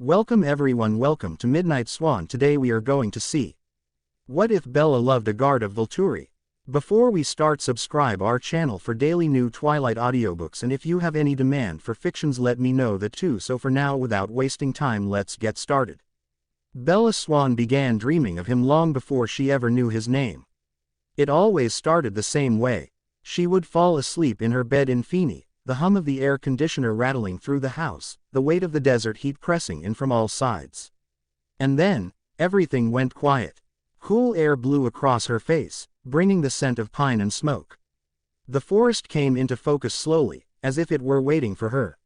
Welcome everyone, welcome to Midnight Swan. Today we are going to see what if Bella loved a guard of Volturi. Before we start, subscribe our channel for daily new Twilight audiobooks, and if you have any demand for fictions let me know that too. So for now, without wasting time, let's get started. Bella Swan began dreaming of him long before she ever knew his name. It always started the same way. She would fall asleep in her bed in Feeney, the hum of the air conditioner rattling through the house, the weight of the desert heat pressing in from all sides. And then, everything went quiet. Cool air blew across her face, bringing the scent of pine and smoke. The forest came into focus slowly, as if it were waiting for her.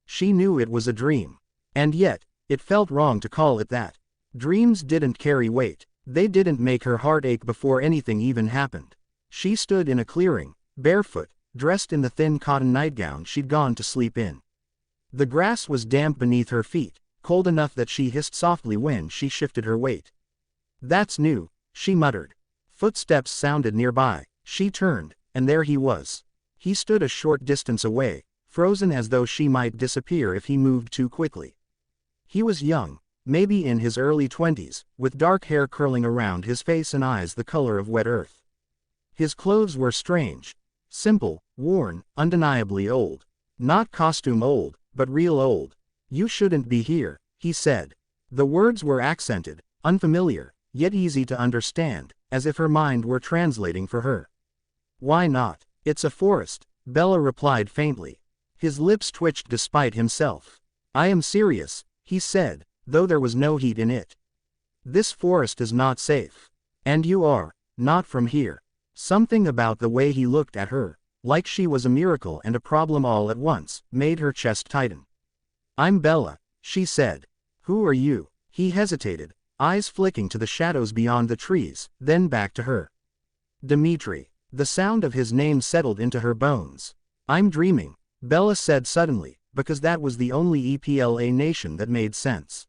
She knew it was a dream. And yet, it felt wrong to call it that. Dreams didn't carry weight. They didn't make her heart ache before anything even happened. She stood in a clearing, barefoot, dressed in the thin cotton nightgown she'd gone to sleep in. The grass was damp beneath her feet, cold enough that she hissed softly when she shifted her weight. "That's new," she muttered. Footsteps sounded nearby. She turned, and there he was. He stood a short distance away, frozen as though she might disappear if he moved too quickly. He was young, maybe in his early 20s, with dark hair curling around his face and eyes the color of wet earth. His clothes were strange. Simple, worn, undeniably old. Not costume old, but real old. "You shouldn't be here," he said. The words were accented, unfamiliar, yet easy to understand, as if her mind were translating for her. "Why not? It's a forest," Bella replied faintly. His lips twitched despite himself. "I am serious," he said, though there was no heat in it. "This forest is not safe. And you are not from here." Something about the way he looked at her, like she was a miracle and a problem all at once, made her chest tighten. "I'm Bella," she said. "Who are you?" He hesitated, eyes flicking to the shadows beyond the trees, then back to her. "Dimitri." The sound of his name settled into her bones. "I'm dreaming," Bella said suddenly, because that was the only EPLA nation that made sense.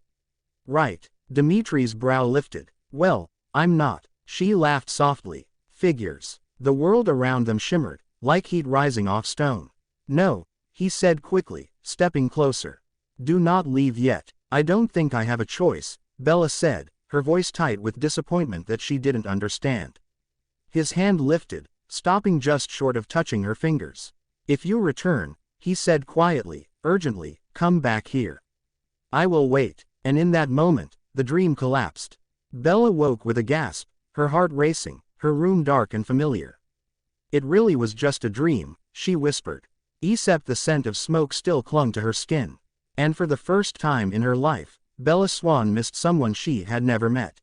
"Right." Dimitri's brow lifted. "Well, I'm not." She laughed softly. "Figures." The world around them shimmered, like heat rising off stone. "No," he said quickly, stepping closer. "Do not leave yet." "I don't think I have a choice," Bella said, her voice tight with disappointment that she didn't understand. His hand lifted, stopping just short of touching her fingers. "If you return," he said quietly, urgently, "come back here. I will wait." And in that moment, the dream collapsed. Bella woke with a gasp, her heart racing, her room dark and familiar. "It really was just a dream," she whispered. Except the scent of smoke still clung to her skin. And for the first time in her life, Bella Swan missed someone she had never met.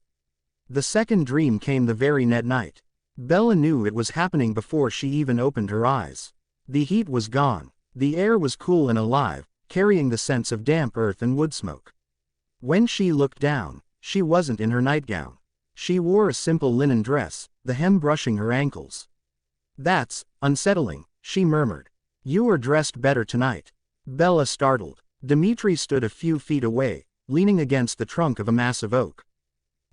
The second dream came the very next night. Bella knew it was happening before she even opened her eyes. The heat was gone. The air was cool and alive, carrying the scents of damp earth and wood smoke. When she looked down, she wasn't in her nightgown. She wore a simple linen dress, the hem brushing her ankles. "That's unsettling," she murmured. "You are dressed better tonight." Bella startled. Dimitri stood a few feet away, leaning against the trunk of a massive oak.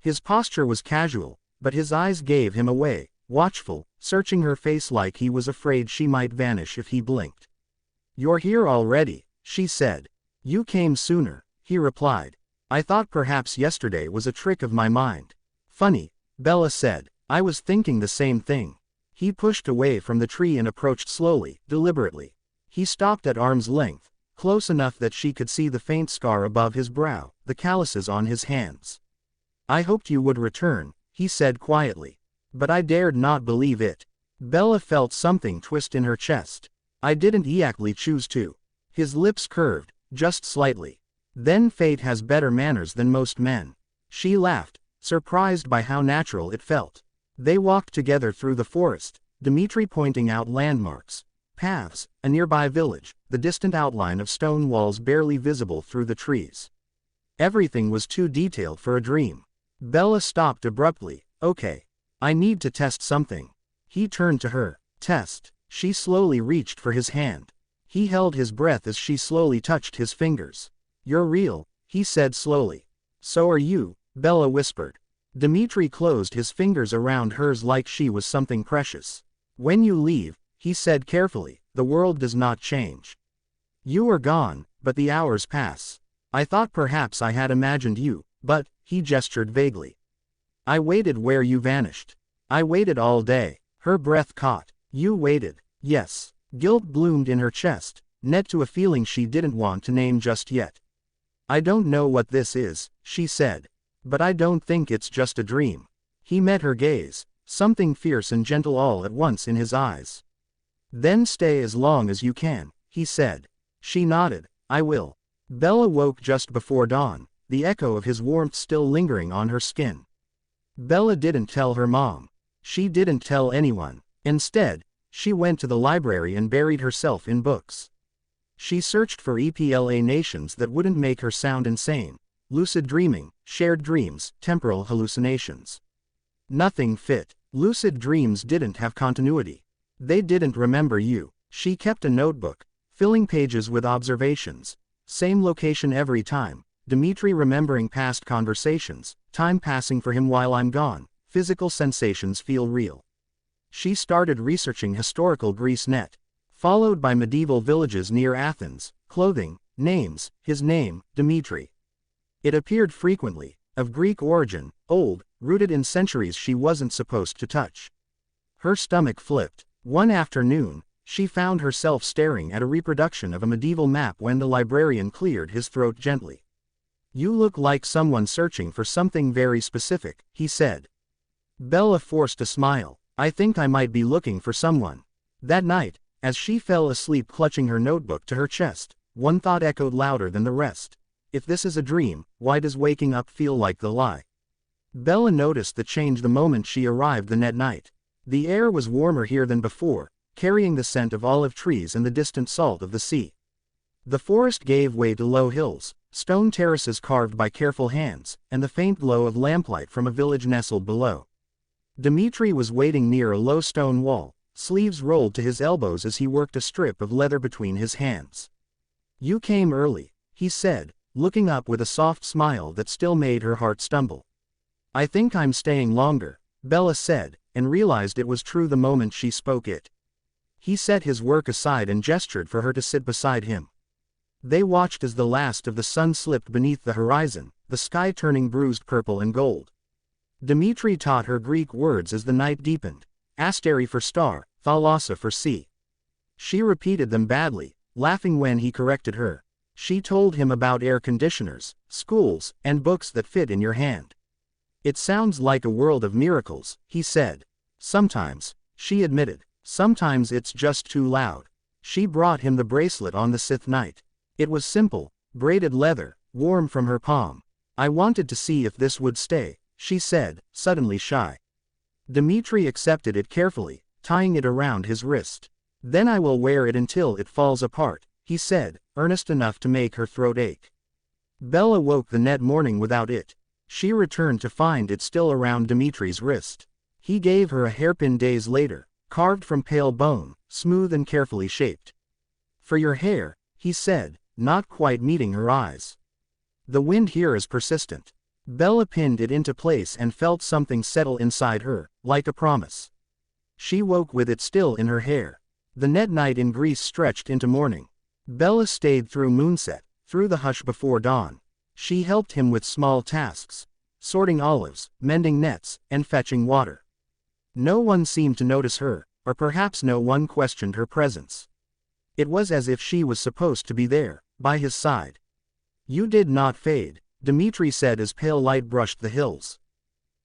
His posture was casual, but his eyes gave him away, watchful, searching her face like he was afraid she might vanish if he blinked. "You're here already," she said. "You came sooner," he replied. "I thought perhaps yesterday was a trick of my mind." "Funny," Bella said. "I was thinking the same thing." He pushed away from the tree and approached slowly, deliberately. He stopped at arm's length, close enough that she could see the faint scar above his brow, the calluses on his hands. "I hoped you would return," he said quietly. "But I dared not believe it." Bella felt something twist in her chest. "I didn't exactly choose to." His lips curved, just slightly. "Then fate has better manners than most men." She laughed, surprised by how natural it felt. They walked together through the forest, Dimitri pointing out landmarks, paths, a nearby village, the distant outline of stone walls barely visible through the trees. Everything was too detailed for a dream. Bella stopped abruptly. "Okay. I need to test something." He turned to her. "Test." She slowly reached for his hand. He held his breath as she slowly touched his fingers. "You're real," he said slowly. "So are you," Bella whispered. Dimitri closed his fingers around hers like she was something precious. "When you leave," he said carefully, "the world does not change. You are gone, but the hours pass. I thought perhaps I had imagined you, but," he gestured vaguely. "I waited where you vanished. I waited all day." Her breath caught. "You waited." "Yes." Guilt bloomed in her chest, net to a feeling she didn't want to name just yet. "I don't know what this is," she said. "But I don't think it's just a dream." He met her gaze, something fierce and gentle all at once in his eyes. "Then stay as long as you can," he said. She nodded. "I will." Bella woke just before dawn, the echo of his warmth still lingering on her skin. Bella didn't tell her mom. She didn't tell anyone. Instead, she went to the library and buried herself in books. She searched for explanations that wouldn't make her sound insane. Lucid dreaming, shared dreams, temporal hallucinations. Nothing fit. Lucid dreams didn't have continuity. They didn't remember you. She kept a notebook, filling pages with observations. Same location every time. Dimitri remembering past conversations. Time passing for him while I'm gone. Physical sensations feel real. She started researching historical Greece net, followed by medieval villages near Athens. Clothing, names, his name, Dimitri. It appeared frequently, of Greek origin, old, rooted in centuries she wasn't supposed to touch. Her stomach flipped. One afternoon, she found herself staring at a reproduction of a medieval map when the librarian cleared his throat gently. "You look like someone searching for something very specific," he said. Bella forced a smile. "I think I might be looking for someone." That night, as she fell asleep clutching her notebook to her chest, one thought echoed louder than the rest. If this is a dream, why does waking up feel like the lie? Bella noticed the change the moment she arrived the night. The air was warmer here than before, carrying the scent of olive trees and the distant salt of the sea. The forest gave way to low hills, stone terraces carved by careful hands, and the faint glow of lamplight from a village nestled below. Dimitri was waiting near a low stone wall, sleeves rolled to his elbows as he worked a strip of leather between his hands. "You came early," he said, looking up with a soft smile that still made her heart stumble. "I think I'm staying longer," Bella said, and realized it was true the moment she spoke it. He set his work aside and gestured for her to sit beside him. They watched as the last of the sun slipped beneath the horizon, the sky turning bruised purple and gold. Dimitri taught her Greek words as the night deepened. Asteri for star, thalassa for sea. She repeated them badly, laughing when he corrected her. She told him about air conditioners, schools, and books that fit in your hand. "It sounds like a world of miracles," he said. "Sometimes," she admitted. "Sometimes it's just too loud." She brought him the bracelet on the 6th night. It was simple, braided leather, warm from her palm. "I wanted to see if this would stay," she said, suddenly shy. Dimitri accepted it carefully, tying it around his wrist. "Then I will wear it until it falls apart," he said, earnest enough to make her throat ache. Bella woke the next morning without it. She returned to find it still around Dimitri's wrist. He gave her a hairpin days later, carved from pale bone, smooth and carefully shaped. "For your hair," he said, not quite meeting her eyes. "The wind here is persistent." Bella pinned it into place and felt something settle inside her, like a promise. She woke with it still in her hair. The night in Greece stretched into morning. Bella stayed through moonset, through the hush before dawn. She helped him with small tasks, sorting olives, mending nets, and fetching water. No one seemed to notice her, or perhaps no one questioned her presence. It was as if she was supposed to be there, by his side. "You did not fade," Dimitri said as pale light brushed the hills.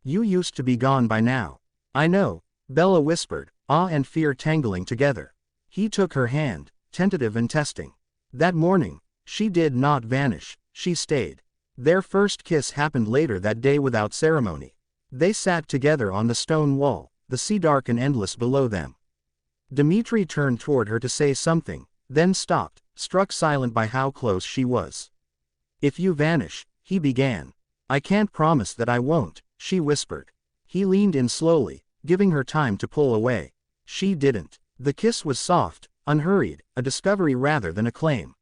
"You used to be gone by now." "I know," Bella whispered, awe and fear tangling together. He took her hand, tentative and testing. That morning, she did not vanish, she stayed. Their first kiss happened later that day without ceremony. They sat together on the stone wall, the sea dark and endless below them. Dimitri turned toward her to say something, then stopped, struck silent by how close she was. "If you vanish," he began. "I can't promise that I won't," she whispered. He leaned in slowly, giving her time to pull away. She didn't. The kiss was soft, unhurried, a discovery rather than a claim.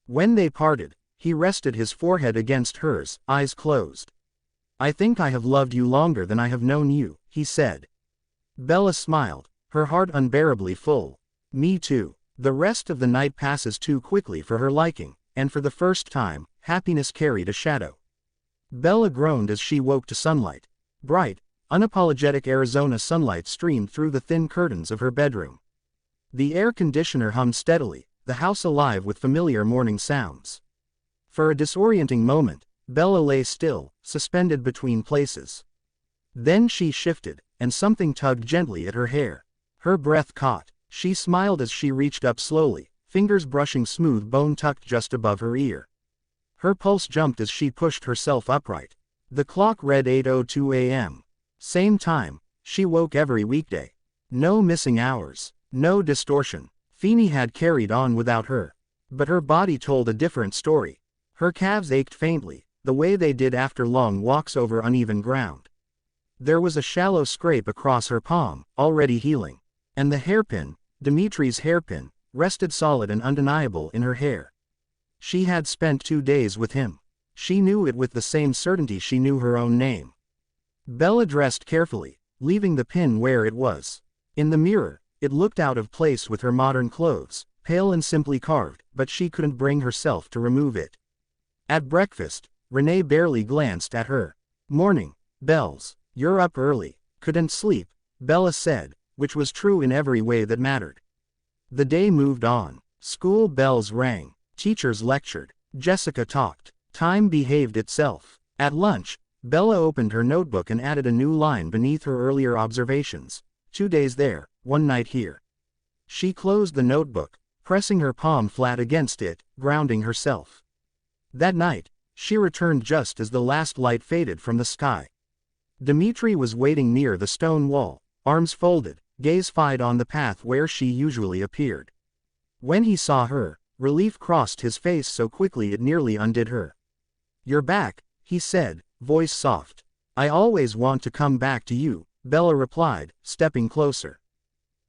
When they parted, he rested his forehead against hers, eyes closed. "I think I have loved you longer than I have known you," he said. Bella smiled, her heart unbearably full. "Me too." The rest of the night passes too quickly for her liking, and for the first time, happiness carried a shadow. Bella groaned as she woke to sunlight. Bright, unapologetic Arizona sunlight streamed through the thin curtains of her bedroom. The air conditioner hummed steadily, the house alive with familiar morning sounds. For a disorienting moment, Bella lay still, suspended between places. Then she shifted, and something tugged gently at her hair. Her breath caught. She smiled as she reached up slowly, fingers brushing smooth bone tucked just above her ear. Her pulse jumped as she pushed herself upright. The clock read 8:02 a.m. Same time. She woke every weekday. No missing hours. No distortion. Feeney had carried on without her. But her body told a different story. Her calves ached faintly, the way they did after long walks over uneven ground. There was a shallow scrape across her palm, already healing. And the hairpin, Dimitri's hairpin, rested solid and undeniable in her hair. She had spent 2 days with him. She knew it with the same certainty she knew her own name. Bella dressed carefully, leaving the pin where it was. In the mirror, it looked out of place with her modern clothes, pale and simply carved, but she couldn't bring herself to remove it. At breakfast, Renee barely glanced at her. "Morning, Bells. You're up early." "Couldn't sleep," Bella said, which was true in every way that mattered. The day moved on. School bells rang. Teachers lectured. Jessica talked. Time behaved itself. At lunch, Bella opened her notebook and added a new line beneath her earlier observations. 2 days there, 1 night here. She closed the notebook, pressing her palm flat against it, grounding herself. That night, she returned just as the last light faded from the sky. Dimitri was waiting near the stone wall, arms folded, gaze fixed on the path where she usually appeared. When he saw her, relief crossed his face so quickly it nearly undid her. "You're back," he said, voice soft. "I always want to come back to you," Bella replied, stepping closer.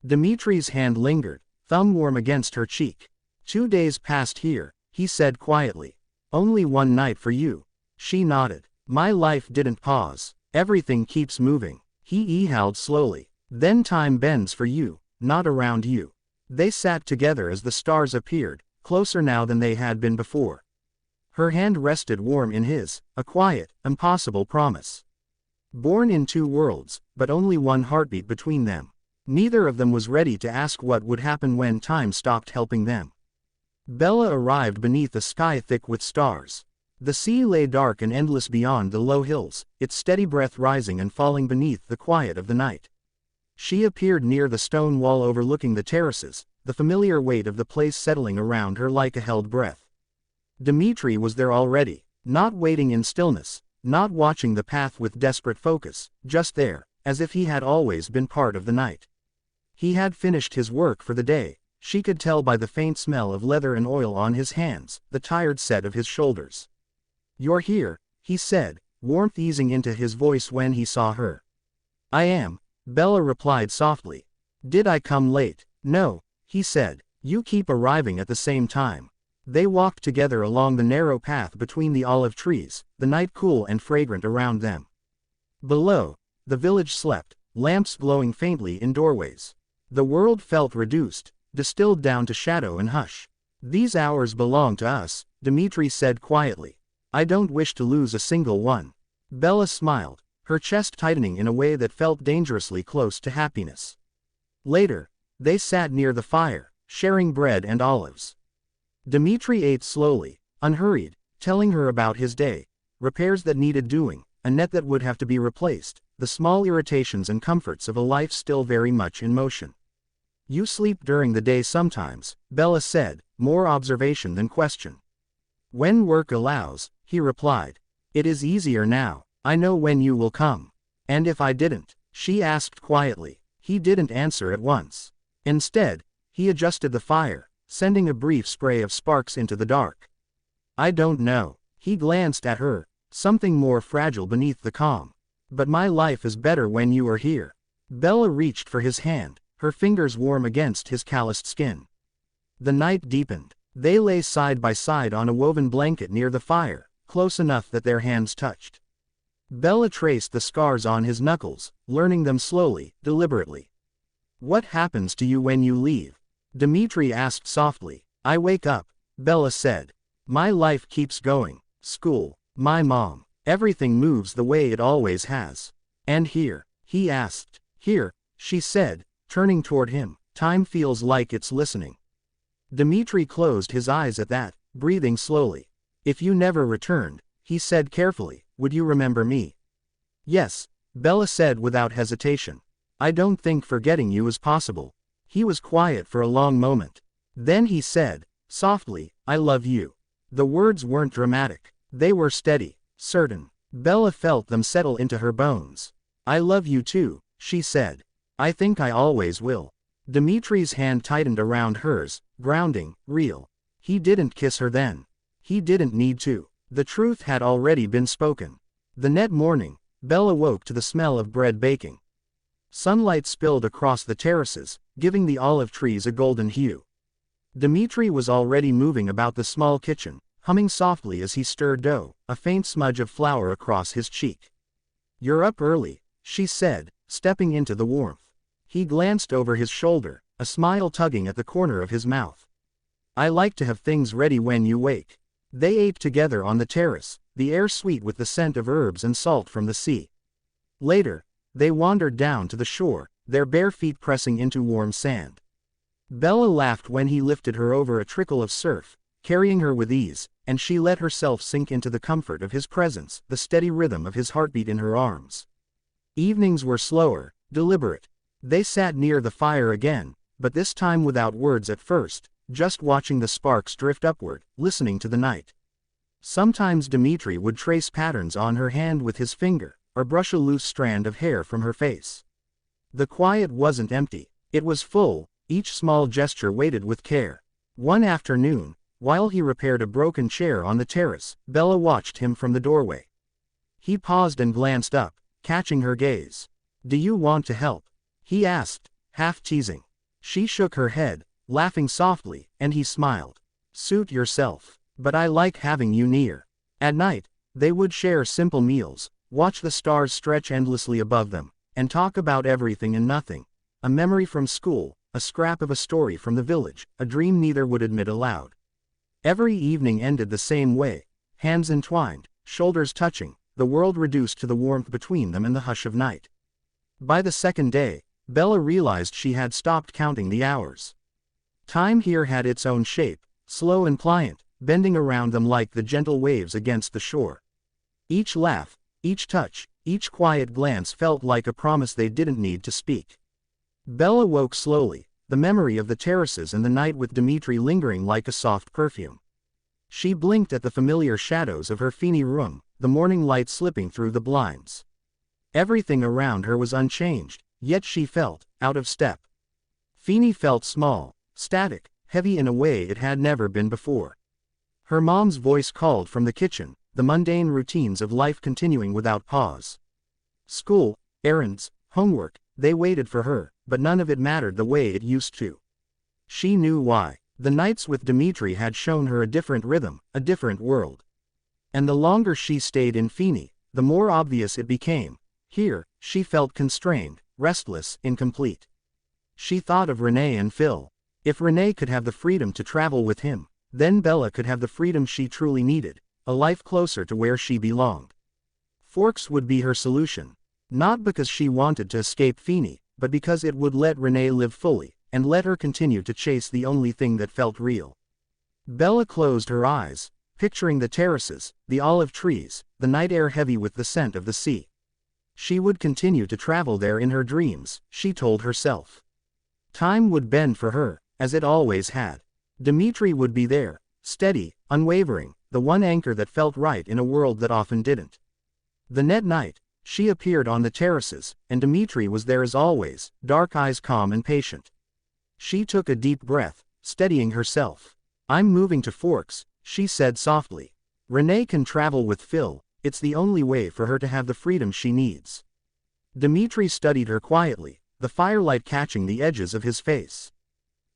Dimitri's hand lingered, thumb warm against her cheek. 2 days passed here, he said quietly. "Only 1 night for you." She nodded. "My life didn't pause. Everything keeps moving." He howled slowly. "Then time bends for you, not around you." They sat together as the stars appeared, closer now than they had been before. Her hand rested warm in his, a quiet, impossible promise. Born in 2 worlds, but only 1 heartbeat between them. Neither of them was ready to ask what would happen when time stopped helping them. Bella arrived beneath a sky thick with stars. The sea lay dark and endless beyond the low hills, its steady breath rising and falling beneath the quiet of the night. She appeared near the stone wall overlooking the terraces, the familiar weight of the place settling around her like a held breath. Dimitri was there already, not waiting in stillness, not watching the path with desperate focus, just there, as if he had always been part of the night. He had finished his work for the day. She could tell by the faint smell of leather and oil on his hands, the tired set of his shoulders. "You're here," he said, warmth easing into his voice when he saw her. "I am," Bella replied softly. "Did I come late?" "No," he said. "You keep arriving at the same time." They walked together along the narrow path between the olive trees, the night cool and fragrant around them. Below, the village slept, lamps glowing faintly in doorways. The world felt reduced, distilled down to shadow and hush. "These hours belong to us," Dimitri said quietly. "I don't wish to lose a single one." Bella smiled, her chest tightening in a way that felt dangerously close to happiness. Later, they sat near the fire, sharing bread and olives. Dimitri ate slowly, unhurried, telling her about his day, repairs that needed doing, a net that would have to be replaced, the small irritations and comforts of a life still very much in motion. "You sleep during the day sometimes," Bella said, more observation than question. "When work allows," he replied. "It is easier now. I know when you will come." "And if I didn't?" she asked quietly. He didn't answer at once. Instead, he adjusted the fire, sending a brief spray of sparks into the dark. "I don't know." He glanced at her, something more fragile beneath the calm. "But my life is better when you are here." Bella reached for his hand, her fingers warm against his calloused skin. The night deepened. They lay side by side on a woven blanket near the fire, close enough that their hands touched. Bella traced the scars on his knuckles, learning them slowly, deliberately. "What happens to you when you leave?" Dimitri asked softly. "I wake up," Bella said. "My life keeps going." School, my mom. Everything moves the way it always has. And here, he asked. Here, she said, turning toward him. Time feels like it's listening. Dmitri closed his eyes at that, breathing slowly. If you never returned, he said carefully, would you remember me? Yes, Bella said without hesitation. I don't think forgetting you is possible. He was quiet for a long moment. Then he said, softly, I love you. The words weren't dramatic. They were steady, certain. Bella felt them settle into her bones. I love you too, she said. I think I always will. Dimitri's hand tightened around hers, grounding, real. He didn't kiss her then. He didn't need to. The truth had already been spoken. The next morning, Bella woke to the smell of bread baking. Sunlight spilled across the terraces, giving the olive trees a golden hue. Dmitri was already moving about the small kitchen, humming softly as he stirred dough, a faint smudge of flour across his cheek. You're up early, she said, stepping into the warmth. He glanced over his shoulder, a smile tugging at the corner of his mouth. I like to have things ready when you wake. They ate together on the terrace, the air sweet with the scent of herbs and salt from the sea. Later, they wandered down to the shore, their bare feet pressing into warm sand. Bella laughed when he lifted her over a trickle of surf, carrying her with ease, and she let herself sink into the comfort of his presence, the steady rhythm of his heartbeat in her arms. Evenings were slower, deliberate. They sat near the fire again, but this time without words at first, just watching the sparks drift upward, listening to the night. Sometimes Dmitri would trace patterns on her hand with his finger, or brush a loose strand of hair from her face. The quiet wasn't empty, it was full, each small gesture weighted with care. One afternoon, while he repaired a broken chair on the terrace, Bella watched him from the doorway. He paused and glanced up, catching her gaze. Do you want to help? He asked, half teasing. She shook her head, laughing softly, and he smiled. Suit yourself. But I like having you near. At night, they would share simple meals, watch the stars stretch endlessly above them, and talk about everything and nothing. A memory from school, a scrap of a story from the village, a dream neither would admit aloud. Every evening ended the same way, hands entwined, shoulders touching, the world reduced to the warmth between them and the hush of night. By the second day, Bella realized she had stopped counting the hours. Time here had its own shape, slow and pliant, bending around them like the gentle waves against the shore. Each laugh, each touch, each quiet glance felt like a promise they didn't need to speak. Bella woke slowly, the memory of the terraces and the night with Dmitri lingering like a soft perfume. She blinked at the familiar shadows of her Feeney room, the morning light slipping through the blinds. Everything around her was unchanged, yet she felt out of step. Feeney felt small, static, heavy in a way it had never been before. Her mom's voice called from the kitchen, the mundane routines of life continuing without pause. School, errands, homework, they waited for her, but none of it mattered the way it used to. She knew why. The nights with Dmitri had shown her a different rhythm, a different world. And the longer she stayed in Feeney, the more obvious it became. Here, she felt constrained, restless, incomplete. She thought of Renee and Phil. If Renee could have the freedom to travel with him, then Bella could have the freedom she truly needed, a life closer to where she belonged. Forks would be her solution. Not because she wanted to escape Feeney, but because it would let Renee live fully, and let her continue to chase the only thing that felt real. Bella closed her eyes, picturing the terraces, the olive trees, the night air heavy with the scent of the sea. She would continue to travel there in her dreams, she told herself. Time would bend for her, as it always had. Dmitri would be there, steady, unwavering, the one anchor that felt right in a world that often didn't. The next night, she appeared on the terraces, and Dmitri was there as always, dark eyes calm and patient. She took a deep breath, steadying herself. I'm moving to Forks, she said softly. Renee can travel with Phil, it's the only way for her to have the freedom she needs. Dmitri studied her quietly, the firelight catching the edges of his face.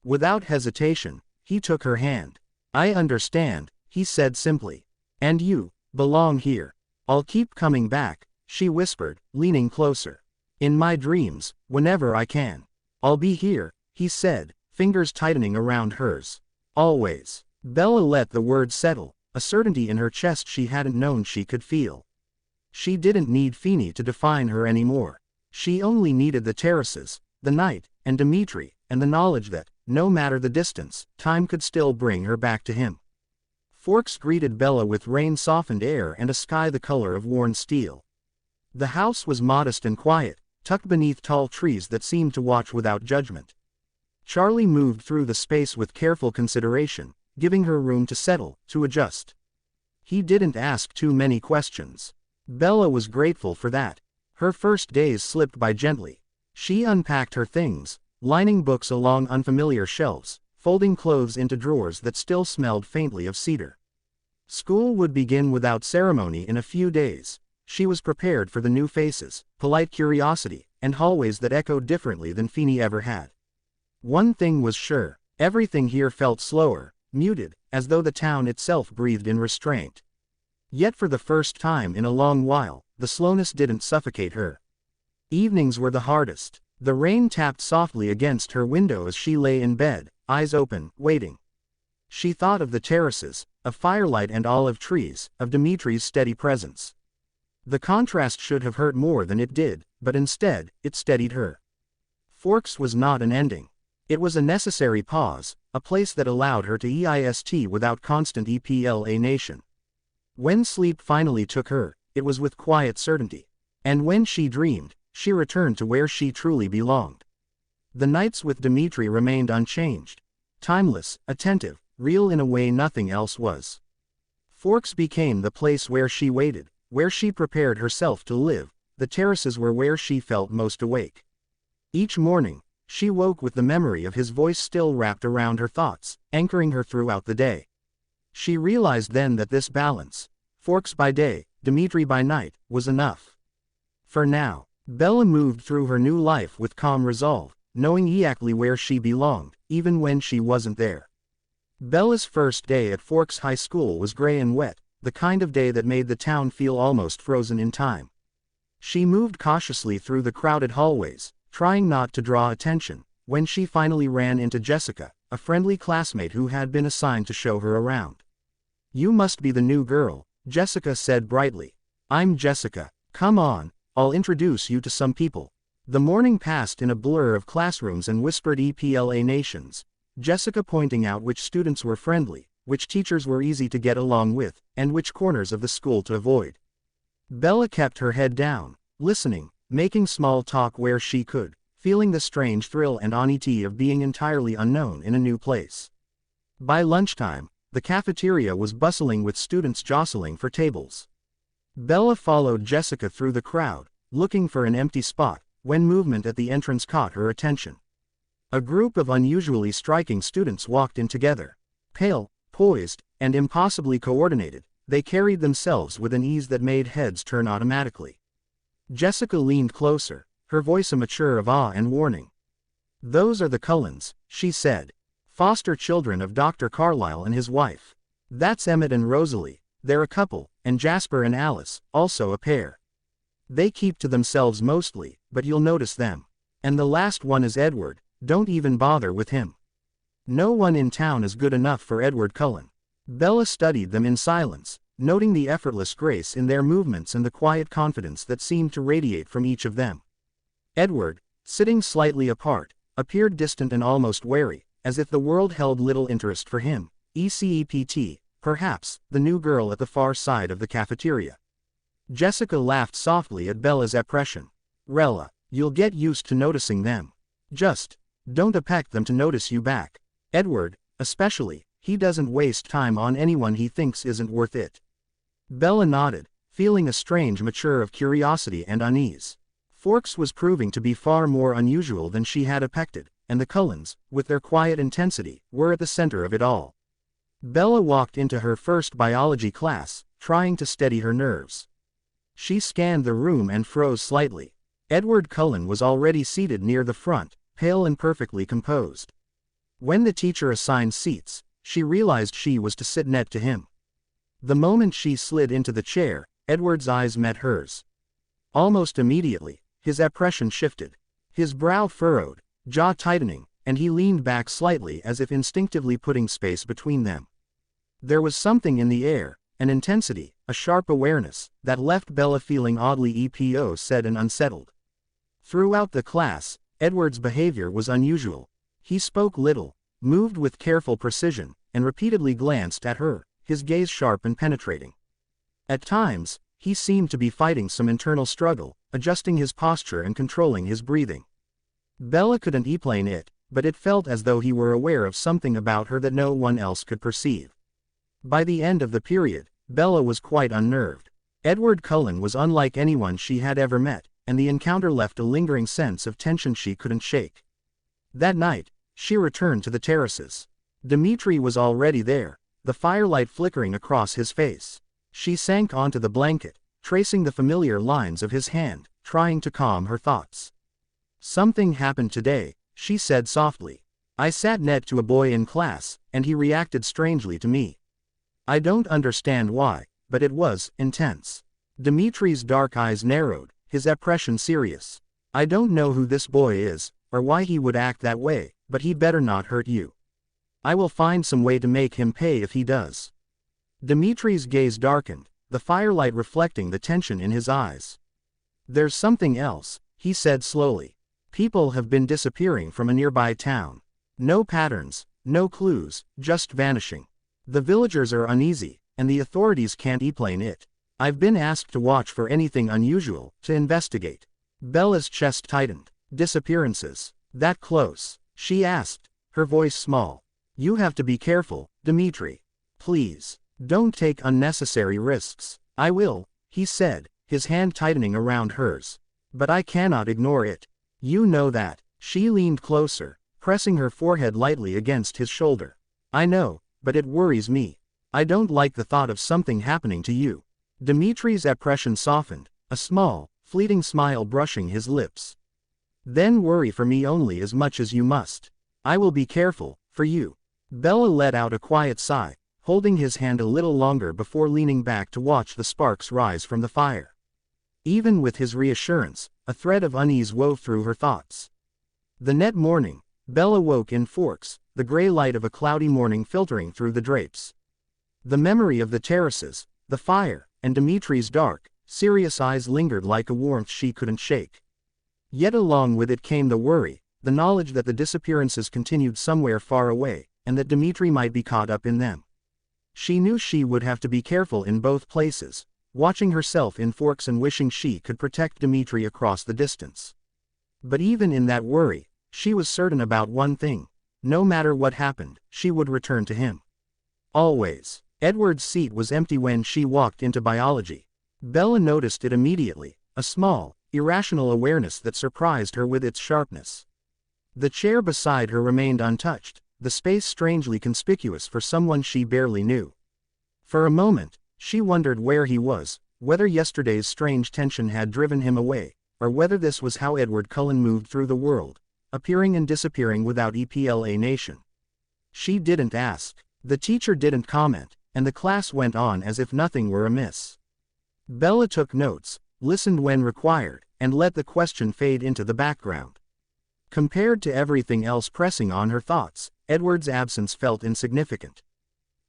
Without hesitation, he took her hand. I understand, he said simply. And you belong here. I'll keep coming back, she whispered, leaning closer. In my dreams, whenever I can. I'll be here, he said, fingers tightening around hers. Always. Bella let the words settle, a certainty in her chest she hadn't known she could feel. She didn't need Feeny to define her anymore. She only needed the terraces, the night, and Dimitri, and the knowledge that, no matter the distance, time could still bring her back to him. Forks greeted Bella with rain-softened air and a sky the color of worn steel. The house was modest and quiet, tucked beneath tall trees that seemed to watch without judgment. Charlie moved through the space with careful consideration, giving her room to settle, to adjust. He didn't ask too many questions. Bella was grateful for that. Her first days slipped by gently. She unpacked her things, lining books along unfamiliar shelves, folding clothes into drawers that still smelled faintly of cedar. School would begin without ceremony in a few days. She was prepared for the new faces, polite curiosity, and hallways that echoed differently than Feeny ever had. One thing was sure, everything here felt slower, muted, as though the town itself breathed in restraint. Yet for the first time in a long while, the slowness didn't suffocate her. Evenings were the hardest. The rain tapped softly against her window as she lay in bed, eyes open, waiting. She thought of the terraces, of firelight and olive trees, of Dimitri's steady presence. The contrast should have hurt more than it did, but instead, it steadied her. Forks was not an ending. It was a necessary pause, a place that allowed her to EIST without constant EPLA-nation. When sleep finally took her, it was with quiet certainty. And when she dreamed, she returned to where she truly belonged. The nights with Dimitri remained unchanged. Timeless, attentive, real in a way nothing else was. Forks became the place where she waited, where she prepared herself to live. The terraces were where she felt most awake. Each morning, she woke with the memory of his voice still wrapped around her thoughts, anchoring her throughout the day. She realized then that this balance, Forks by day, Dimitri by night, was enough. For now, Bella moved through her new life with calm resolve, knowing exactly where she belonged, even when she wasn't there. Bella's first day at Forks High School was gray and wet, the kind of day that made the town feel almost frozen in time. She moved cautiously through the crowded hallways, trying not to draw attention, when she finally ran into Jessica, a friendly classmate who had been assigned to show her around. "You must be the new girl," Jessica said brightly. "I'm Jessica. Come on, I'll introduce you to some people." The morning passed in a blur of classrooms and whispered EPLA nations, Jessica pointing out which students were friendly, which teachers were easy to get along with, and which corners of the school to avoid. Bella kept her head down, listening, making small talk where she could, feeling the strange thrill and unease of being entirely unknown in a new place. By lunchtime, the cafeteria was bustling with students jostling for tables. Bella followed Jessica through the crowd, looking for an empty spot, when movement at the entrance caught her attention. A group of unusually striking students walked in together. Pale, poised, and impossibly coordinated, they carried themselves with an ease that made heads turn automatically. Jessica leaned closer, her voice a mixture of awe and warning. "Those are the Cullens," she said. "Foster children of Dr. Carlyle and his wife. That's Emmett and Rosalie, they're a couple, and Jasper and Alice, also a pair. They keep to themselves mostly, but you'll notice them. And the last one is Edward, don't even bother with him. No one in town is good enough for Edward Cullen." Bella studied them in silence, noting the effortless grace in their movements and the quiet confidence that seemed to radiate from each of them. Edward, sitting slightly apart, appeared distant and almost wary, as if the world held little interest for him. ECEPT, perhaps, the new girl at the far side of the cafeteria. Jessica laughed softly at Bella's oppression. "Rella, you'll get used to noticing them. Just don't expect them to notice you back. Edward, especially, he doesn't waste time on anyone he thinks isn't worth it." Bella nodded, feeling a strange mixture of curiosity and unease. Forks was proving to be far more unusual than she had expected, and the Cullens, with their quiet intensity, were at the center of it all. Bella walked into her first biology class, trying to steady her nerves. She scanned the room and froze slightly. Edward Cullen was already seated near the front, pale and perfectly composed. When the teacher assigned seats, she realized she was to sit next to him. The moment she slid into the chair, Edward's eyes met hers. Almost immediately, his expression shifted. His brow furrowed, jaw tightening, and he leaned back slightly as if instinctively putting space between them. There was something in the air, an intensity, a sharp awareness, that left Bella feeling oddly upset and unsettled. Throughout the class, Edward's behavior was unusual. He spoke little, moved with careful precision, and repeatedly glanced at her, his gaze sharp and penetrating. At times, he seemed to be fighting some internal struggle, adjusting his posture and controlling his breathing. Bella couldn't explain it, but it felt as though he were aware of something about her that no one else could perceive. By the end of the period, Bella was quite unnerved. Edward Cullen was unlike anyone she had ever met, and the encounter left a lingering sense of tension she couldn't shake. That night, she returned to the terraces. Dmitri was already there, the firelight flickering across his face. She sank onto the blanket, tracing the familiar lines of his hand, trying to calm her thoughts. "Something happened today," she said softly. "I sat next to a boy in class, and he reacted strangely to me. I don't understand why, but it was intense." Dmitri's dark eyes narrowed, his expression serious. "I don't know who this boy is, or why he would act that way, but he better not hurt you. I will find some way to make him pay if he does." Dmitri's gaze darkened, the firelight reflecting the tension in his eyes. "There's something else," he said slowly. "People have been disappearing from a nearby town. No patterns, no clues, just vanishing. The villagers are uneasy, and the authorities can't explain it. I've been asked to watch for anything unusual, to investigate." Bella's chest tightened. "Disappearances? That close?" she asked, her voice small. "You have to be careful, Dmitri. Please, don't take unnecessary risks." "I will," he said, his hand tightening around hers. "But I cannot ignore it. You know that." She leaned closer, pressing her forehead lightly against his shoulder. "I know, but it worries me. I don't like the thought of something happening to you." Dmitri's expression softened, a small, fleeting smile brushing his lips. "Then worry for me only as much as you must. I will be careful, for you." Bella let out a quiet sigh, holding his hand a little longer before leaning back to watch the sparks rise from the fire. Even with his reassurance, a thread of unease wove through her thoughts. The next morning, Bella woke in Forks, the gray light of a cloudy morning filtering through the drapes. The memory of the terraces, the fire, and Dmitri's dark, serious eyes lingered like a warmth she couldn't shake. Yet along with it came the worry, the knowledge that the disappearances continued somewhere far away, and that Dmitri might be caught up in them. She knew she would have to be careful in both places, watching herself in Forks and wishing she could protect Dmitri across the distance. But even in that worry, she was certain about one thing: no matter what happened, she would return to him. Always. Edward's seat was empty when she walked into biology. Bella noticed it immediately, a small, irrational awareness that surprised her with its sharpness. The chair beside her remained untouched, the space strangely conspicuous for someone she barely knew. For a moment, she wondered where he was, whether yesterday's strange tension had driven him away, or whether this was how Edward Cullen moved through the world, appearing and disappearing without explanation. She didn't ask. The teacher didn't comment, and the class went on as if nothing were amiss. Bella took notes, listened when required, and let the question fade into the background. Compared to everything else pressing on her thoughts, Edward's absence felt insignificant.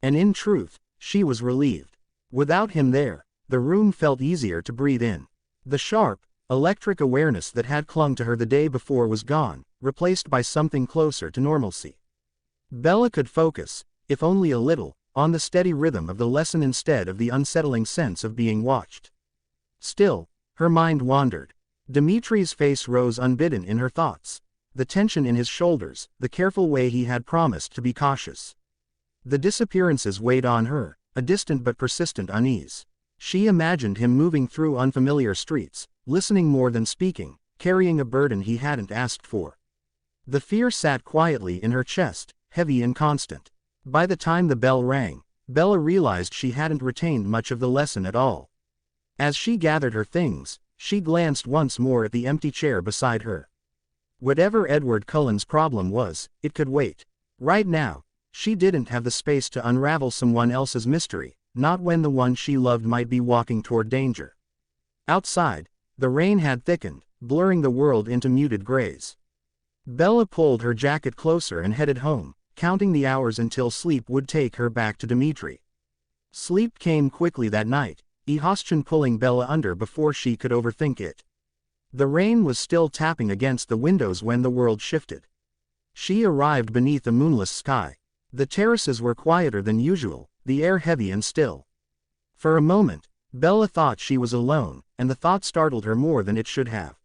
And in truth, she was relieved. Without him there, the room felt easier to breathe in. The sharp, electric awareness that had clung to her the day before was gone, replaced by something closer to normalcy. Bella could focus, if only a little, on the steady rhythm of the lesson instead of the unsettling sense of being watched. Still, her mind wandered. Dmitri's face rose unbidden in her thoughts. The tension in his shoulders, the careful way he had promised to be cautious. The disappearances weighed on her, a distant but persistent unease. She imagined him moving through unfamiliar streets, listening more than speaking, carrying a burden he hadn't asked for. The fear sat quietly in her chest, heavy and constant. By the time the bell rang, Bella realized she hadn't retained much of the lesson at all. As she gathered her things, she glanced once more at the empty chair beside her. Whatever Edward Cullen's problem was, it could wait. Right now, she didn't have the space to unravel someone else's mystery, not when the one she loved might be walking toward danger. Outside, the rain had thickened, blurring the world into muted grays. Bella pulled her jacket closer and headed home, counting the hours until sleep would take her back to Dmitri. Sleep came quickly that night, Ihostchen pulling Bella under before she could overthink it. The rain was still tapping against the windows when the world shifted. She arrived beneath a moonless sky. The terraces were quieter than usual, the air heavy and still. For a moment, Bella thought she was alone, and the thought startled her more than it should have.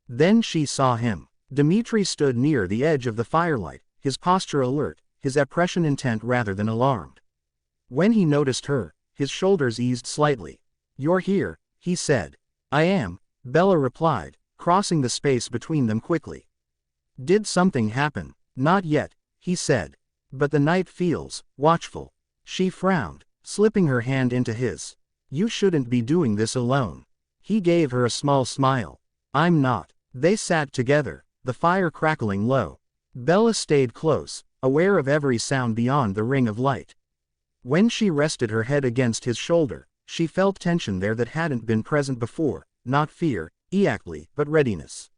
Then she saw him. Dmitri stood near the edge of the firelight, his posture alert, his expression intent rather than alarmed. When he noticed her, his shoulders eased slightly. "You're here," he said. "I am," Bella replied, crossing the space between them quickly. "Did something happen?" "Not yet," he said. "But the night feels watchful." She frowned, slipping her hand into his. "You shouldn't be doing this alone." He gave her a small smile. "I'm not." They sat together, the fire crackling low. Bella stayed close, aware of every sound beyond the ring of light. When she rested her head against his shoulder, she felt tension there that hadn't been present before, not fear, exactly, but readiness.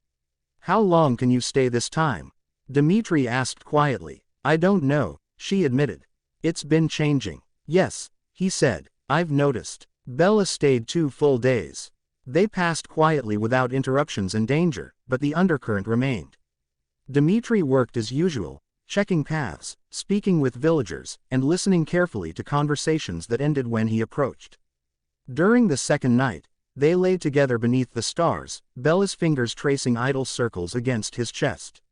"How long can you stay this time?" Dmitri asked quietly. "I don't know," she admitted. "It's been changing." "Yes," he said, "I've noticed." Bella stayed 2 full days. They passed quietly without interruptions and danger, but the undercurrent remained. Dmitri worked as usual, checking paths, speaking with villagers, and listening carefully to conversations that ended when he approached. During the second night, they lay together beneath the stars, Bella's fingers tracing idle circles against his chest.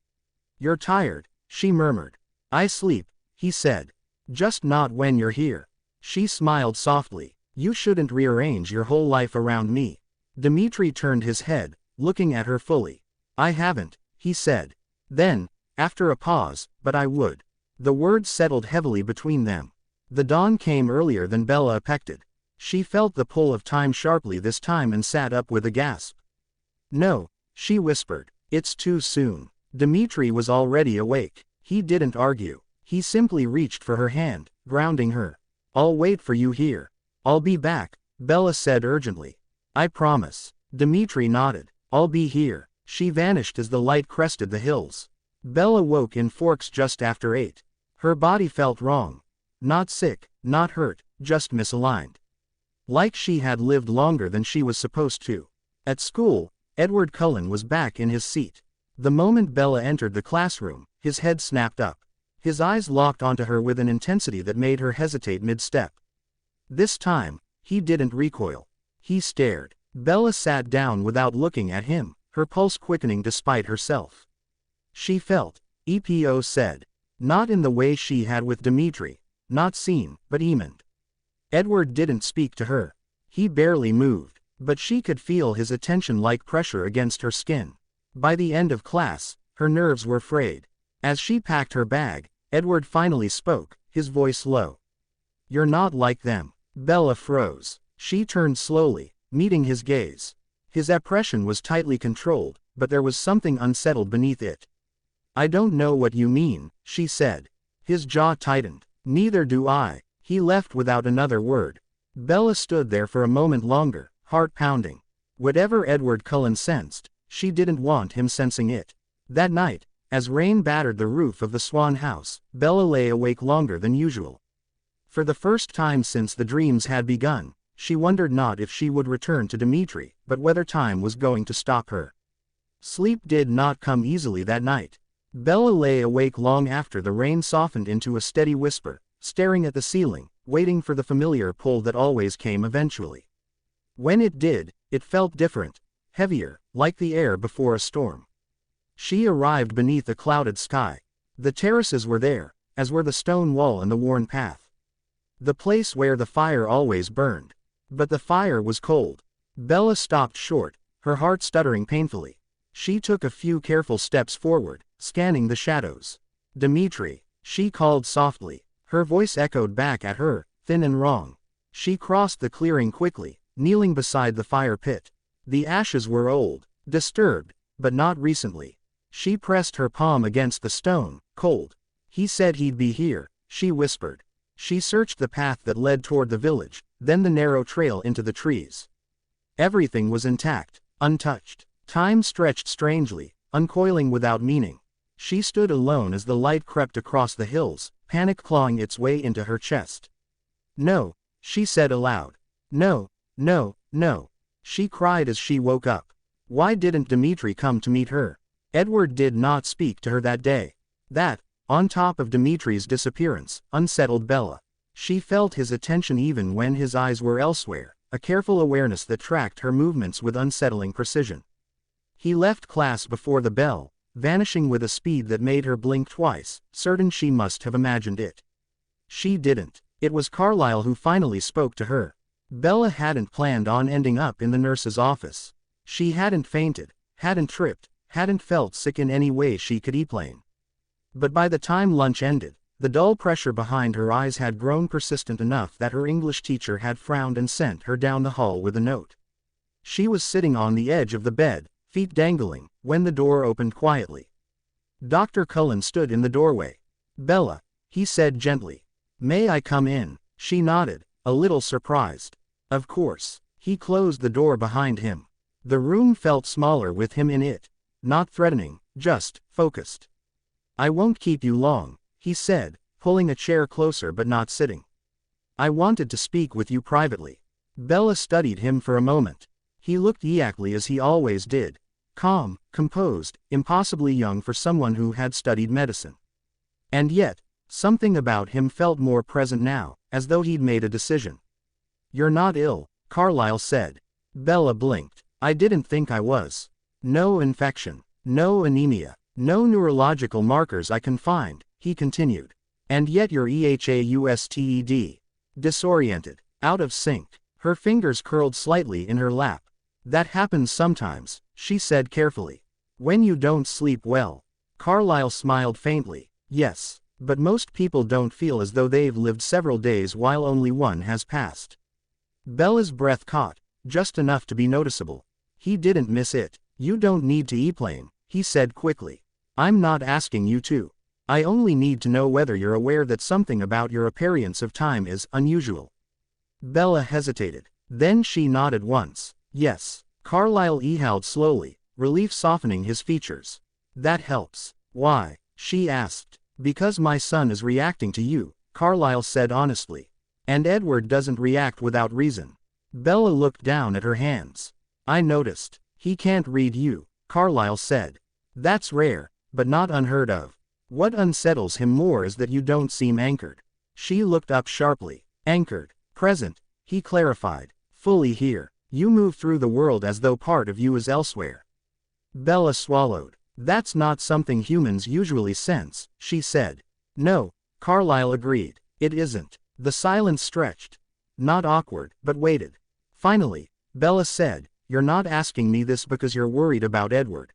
"You're tired," she murmured. "I sleep," he said. "Just not when you're here." She smiled softly. "You shouldn't rearrange your whole life around me." Dmitri turned his head, looking at her fully. "I haven't," he said. Then, after a pause, "But I would." The words settled heavily between them. The dawn came earlier than Bella expected. She felt the pull of time sharply this time and sat up with a gasp. "No," she whispered. "It's too soon." Dmitri was already awake. He didn't argue. He simply reached for her hand, grounding her. "I'll wait for you here." "I'll be back," Bella said urgently. "I promise." Dmitri nodded. "I'll be here." She vanished as the light crested the hills. Bella woke in Forks just after 8. Her body felt wrong. Not sick, not hurt, just misaligned. Like she had lived longer than she was supposed to. At school, Edward Cullen was back in his seat. The moment Bella entered the classroom, his head snapped up. His eyes locked onto her with an intensity that made her hesitate mid-step. This time, he didn't recoil. He stared. Bella sat down without looking at him, her pulse quickening despite herself. She felt, EPO said. Not in the way she had with Dmitri. Not seen, but imaned. Edward didn't speak to her. He barely moved, but she could feel his attention like pressure against her skin. By the end of class, her nerves were frayed. As she packed her bag, Edward finally spoke, his voice low. "You're not like them." Bella froze. She turned slowly, meeting his gaze. His expression was tightly controlled, but there was something unsettled beneath it. "I don't know what you mean," she said. His jaw tightened. "Neither do I." He left without another word. Bella stood there for a moment longer, heart pounding. Whatever Edward Cullen sensed, she didn't want him sensing it. That night, as rain battered the roof of the Swan house, Bella lay awake longer than usual. For the first time since the dreams had begun, she wondered not if she would return to Dmitri, but whether time was going to stop her. Sleep did not come easily that night. Bella lay awake long after the rain softened into a steady whisper, staring at the ceiling, waiting for the familiar pull that always came eventually. When it did, it felt different, heavier, like the air before a storm. She arrived beneath a clouded sky. The terraces were there, as were the stone wall and the worn path. The place where the fire always burned. But the fire was cold. Bella stopped short, her heart stuttering painfully. She took a few careful steps forward, scanning the shadows. "Dmitri," she called softly. Her voice echoed back at her, thin and wrong. She crossed the clearing quickly, kneeling beside the fire pit. The ashes were old, disturbed, but not recently. She pressed her palm against the stone, cold. "He said he'd be here," she whispered. She searched the path that led toward the village, then the narrow trail into the trees. Everything was intact, untouched. Time stretched strangely, uncoiling without meaning. She stood alone as the light crept across the hills, panic clawing its way into her chest. "No," she said aloud. "No, no, no," she cried as she woke up. Why didn't Dimitri come to meet her? Edward did not speak to her that day. That, on top of Dimitri's disappearance, unsettled Bella. She felt his attention even when his eyes were elsewhere, a careful awareness that tracked her movements with unsettling precision. He left class before the bell, vanishing with a speed that made her blink twice, certain she must have imagined it. She didn't. It was Carlyle who finally spoke to her. Bella hadn't planned on ending up in the nurse's office. She hadn't fainted, hadn't tripped, hadn't felt sick in any way she could explain. But by the time lunch ended, the dull pressure behind her eyes had grown persistent enough that her English teacher had frowned and sent her down the hall with a note. She was sitting on the edge of the bed, feet dangling, when the door opened quietly. Dr. Cullen stood in the doorway. "Bella," he said gently. "May I come in?" She nodded, a little surprised. "Of course." He closed the door behind him. The room felt smaller with him in it. Not threatening, just focused. "I won't keep you long," he said, pulling a chair closer but not sitting. "I wanted to speak with you privately." Bella studied him for a moment. He looked exactly as he always did. Calm, composed, impossibly young for someone who had studied medicine. And yet, something about him felt more present now, as though he'd made a decision. "You're not ill," Carlyle said. Bella blinked. "I didn't think I was. No infection, no anemia, no neurological markers I can find," he continued. "And yet you're EHAUSTED. Disoriented, out of sync." Her fingers curled slightly in her lap. "That happens sometimes," she said carefully. "When you don't sleep well." Carlyle smiled faintly. "Yes, but most people don't feel as though they've lived several days while only one has passed." Bella's breath caught, just enough to be noticeable. He didn't miss it. "You don't need to explain," he said quickly. "I'm not asking you to. I only need to know whether you're aware that something about your appearance of time is unusual." Bella hesitated. Then she nodded once. "Yes." Carlyle exhaled slowly, relief softening his features. "That helps." "Why?" she asked. "Because my son is reacting to you," Carlyle said honestly. "And Edward doesn't react without reason." Bella looked down at her hands. "I noticed. He can't read you," Carlyle said. "That's rare, but not unheard of. What unsettles him more is that you don't seem anchored." She looked up sharply. "Anchored. Present," he clarified. "Fully here. You move through the world as though part of you is elsewhere." Bella swallowed. "That's not something humans usually sense," she said. "No," Carlyle agreed. "It isn't." The silence stretched. Not awkward, but weighted. Finally, Bella said, "You're not asking me this because you're worried about Edward."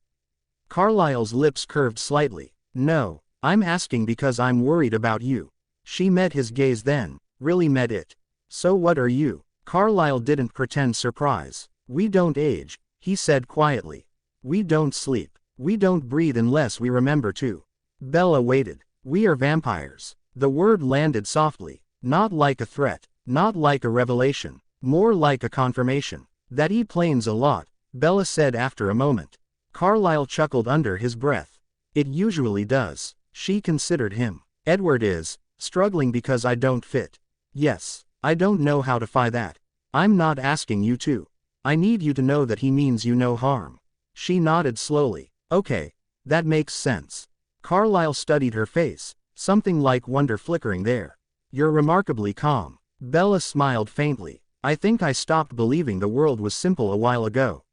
Carlyle's lips curved slightly. "No, I'm asking because I'm worried about you." She met his gaze then, really met it. "So what are you?" Carlyle didn't pretend surprise. "We don't age," he said quietly. "We don't sleep. We don't breathe unless we remember to." Bella waited. "We are vampires." The word landed softly, not like a threat, not like a revelation, more like a confirmation. "That explains a lot," Bella said after a moment. Carlyle chuckled under his breath. "It usually does." She considered him. "Edward is struggling because I don't fit." "Yes. I don't know how to fight that." "I'm not asking you to. I need you to know that he means you no harm." She nodded slowly. "Okay. That makes sense." Carlyle studied her face, something like wonder flickering there. "You're remarkably calm." Bella smiled faintly. "I think I stopped believing the world was simple a while ago."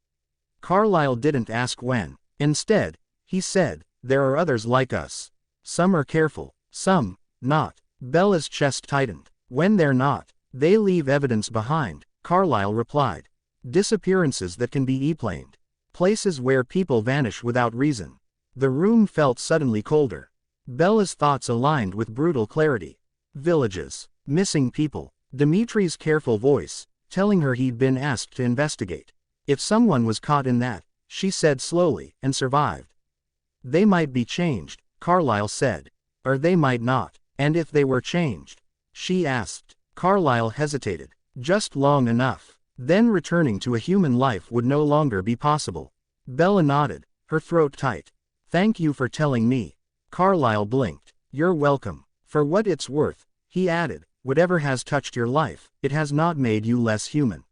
Carlyle didn't ask when. Instead, he said, "There are others like us. Some are careful, some, not." Bella's chest tightened. "When they're not, they leave evidence behind," Carlyle replied. "Disappearances that can be explained. Places where people vanish without reason." The room felt suddenly colder. Bella's thoughts aligned with brutal clarity. Villages, missing people, Dimitri's careful voice, telling her he'd been asked to investigate. If someone was caught in that, she said slowly, and survived. "They might be changed," Carlyle said. "Or they might not. And if they were changed?" she asked. Carlyle hesitated. "Just long enough. Then returning to a human life would no longer be possible." Bella nodded, her throat tight. "Thank you for telling me." Carlyle blinked. You're welcome. For what it's worth, he added, whatever has touched your life, it has not made you less human.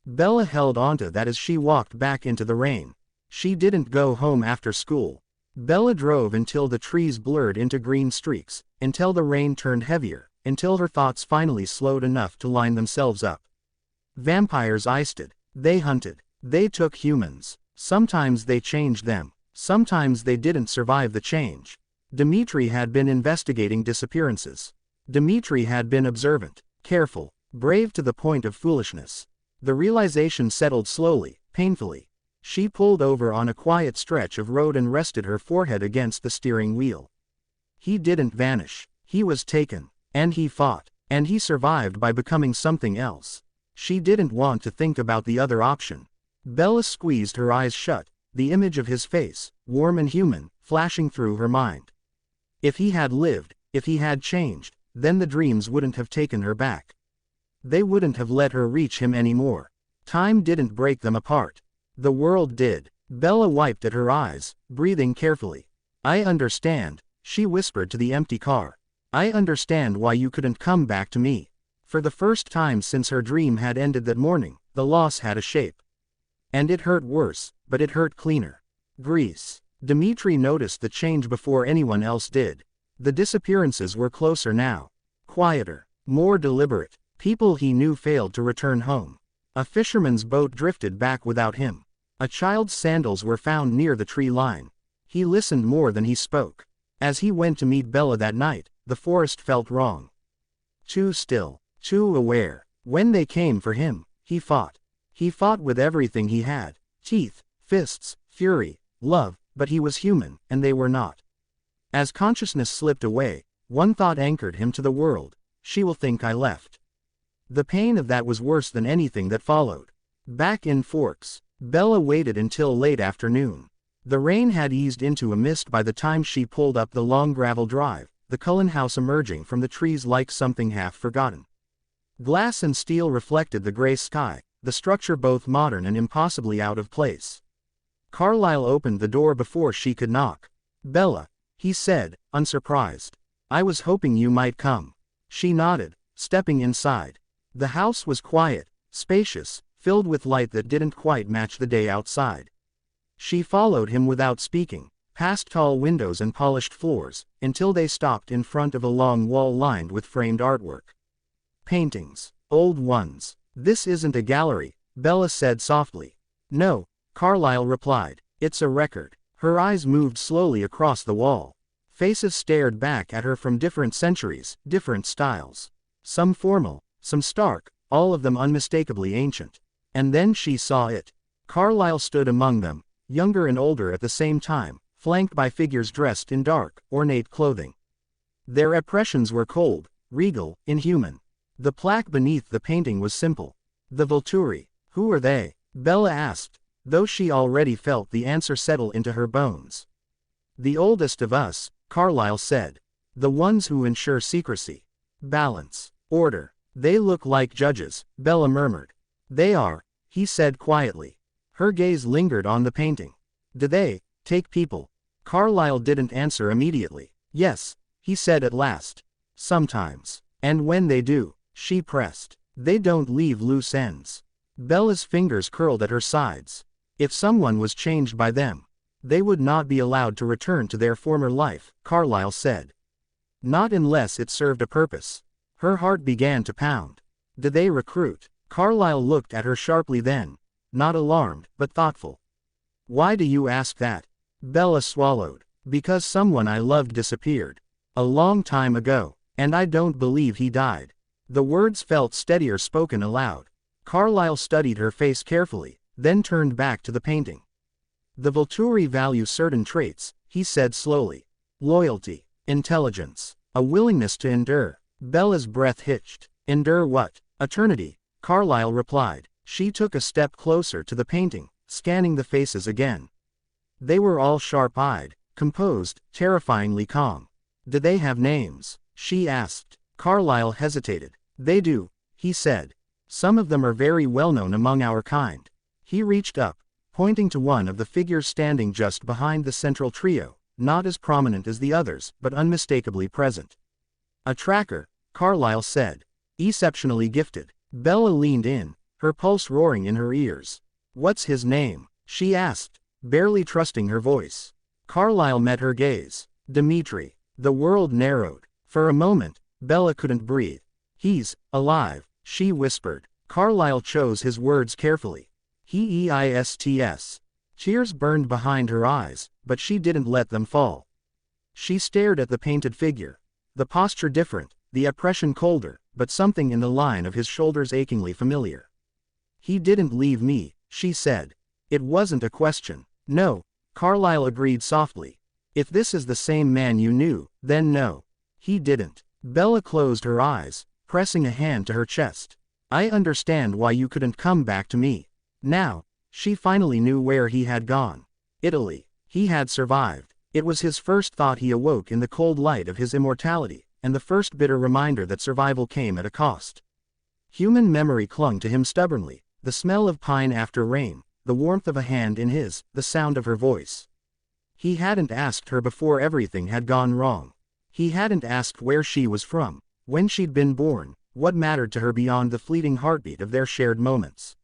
Bella held onto that as she walked back into the rain. She didn't go home after school. Bella drove until the trees blurred into green streaks, until the rain turned heavier, until her thoughts finally slowed enough to line themselves up. Vampires iced it. They hunted. They took humans. Sometimes they changed them. Sometimes they didn't survive the change. Dmitri had been investigating disappearances. Dmitri had been observant, careful, brave to the point of foolishness. The realization settled slowly, painfully. She pulled over on a quiet stretch of road and rested her forehead against the steering wheel. He didn't vanish. He was taken. And he fought. And he survived by becoming something else. She didn't want to think about the other option. Bella squeezed her eyes shut, the image of his face, warm and human, flashing through her mind. If he had lived, if he had changed, then the dreams wouldn't have taken her back. They wouldn't have let her reach him anymore. Time didn't break them apart. The world did. Bella wiped at her eyes, breathing carefully. I understand, she whispered to the empty car. I understand why you couldn't come back to me. For the first time since her dream had ended that morning, the loss had a shape. And it hurt worse, but it hurt cleaner. Grease. Dmitri noticed the change before anyone else did. The disappearances were closer now. Quieter. More deliberate. People he knew failed to return home. A fisherman's boat drifted back without him. A child's sandals were found near the tree line. He listened more than he spoke. As he went to meet Bella that night, the forest felt wrong. Too still. Too aware. When they came for him, he fought. He fought with everything he had. Teeth, fists, fury, love, but he was human, and they were not. As consciousness slipped away, one thought anchored him to the world. She will think I left. The pain of that was worse than anything that followed. Back in Forks, Bella waited until late afternoon. The rain had eased into a mist by the time she pulled up the long gravel drive, the Cullen house emerging from the trees like something half forgotten. Glass and steel reflected the gray sky, the structure both modern and impossibly out of place. Carlyle opened the door before she could knock. Bella, he said, unsurprised. I was hoping you might come. She nodded, stepping inside. The house was quiet, spacious, filled with light that didn't quite match the day outside. She followed him without speaking, past tall windows and polished floors, until they stopped in front of a long wall lined with framed artwork. Paintings. Old ones. This isn't a gallery, Bella said softly. No, Carlyle replied. It's a record. Her eyes moved slowly across the wall. Faces stared back at her from different centuries, different styles. Some formal, some stark, all of them unmistakably ancient. And then she saw it. Carlyle stood among them, younger and older at the same time, flanked by figures dressed in dark, ornate clothing. Their expressions were cold, regal, inhuman. The plaque beneath the painting was simple. The Volturi. Who are they? Bella asked, though she already felt the answer settle into her bones. The oldest of us, Carlyle said. The ones who ensure secrecy. Balance. Order. They look like judges, Bella murmured. They are, he said quietly. Her gaze lingered on the painting. Do they take people? Carlyle didn't answer immediately. Yes, he said at last. Sometimes. And when they do, she pressed. They don't leave loose ends. Bella's fingers curled at her sides. If someone was changed by them, they would not be allowed to return to their former life, Carlyle said. Not unless it served a purpose. Her heart began to pound. Do they recruit? Carlyle looked at her sharply then, not alarmed, but thoughtful. Why do you ask that? Bella swallowed. Because someone I loved disappeared. A long time ago, and I don't believe he died. The words felt steadier spoken aloud. Carlyle studied her face carefully, then turned back to the painting. The Volturi value certain traits, he said slowly. Loyalty, intelligence, a willingness to endure. Bella's breath hitched. Endure what? Eternity, Carlyle replied. She took a step closer to the painting, scanning the faces again. They were all sharp-eyed, composed, terrifyingly calm. Do they have names? She asked. Carlyle hesitated. They do, he said. Some of them are very well known among our kind. He reached up, pointing to one of the figures standing just behind the central trio, not as prominent as the others, but unmistakably present. A tracker, Carlyle said. Exceptionally gifted. Bella leaned in, her pulse roaring in her ears. What's his name? She asked, barely trusting her voice. Carlyle met her gaze. Dmitri. The world narrowed. For a moment, Bella couldn't breathe. He's alive, she whispered. Carlyle chose his words carefully. Heists. Tears burned behind her eyes, but she didn't let them fall. She stared at the painted figure. The posture different, the oppression colder, but something in the line of his shoulders achingly familiar. He didn't leave me, she said. It wasn't a question. No, Carlyle agreed softly. If this is the same man you knew, then no. He didn't. Bella closed her eyes, pressing a hand to her chest. I understand why you couldn't come back to me. Now, she finally knew where he had gone. Italy. He had survived. It was his first thought he awoke in the cold light of his immortality, and the first bitter reminder that survival came at a cost. Human memory clung to him stubbornly, the smell of pine after rain, the warmth of a hand in his, the sound of her voice. He hadn't asked her before everything had gone wrong. He hadn't asked where she was from, when she'd been born, what mattered to her beyond the fleeting heartbeat of their shared moments.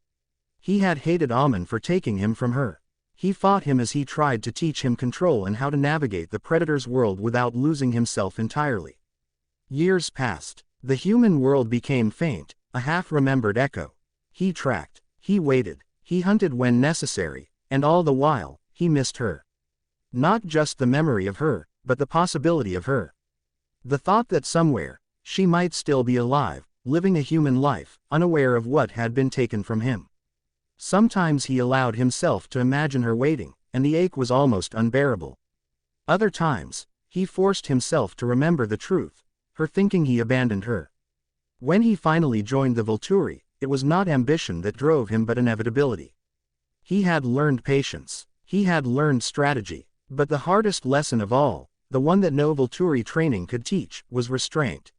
He had hated Amen for taking him from her. He fought him as he tried to teach him control and how to navigate the predator's world without losing himself entirely. Years passed. The human world became faint, a half-remembered echo. He tracked, he waited, he hunted when necessary, and all the while, he missed her. Not just the memory of her, but the possibility of her. The thought that somewhere, she might still be alive, living a human life, unaware of what had been taken from him. Sometimes he allowed himself to imagine her waiting, and the ache was almost unbearable. Other times, he forced himself to remember the truth, her thinking he abandoned her. When he finally joined the Volturi, it was not ambition that drove him but inevitability. He had learned patience, he had learned strategy, but the hardest lesson of all, the one that no Volturi training could teach, was restraint.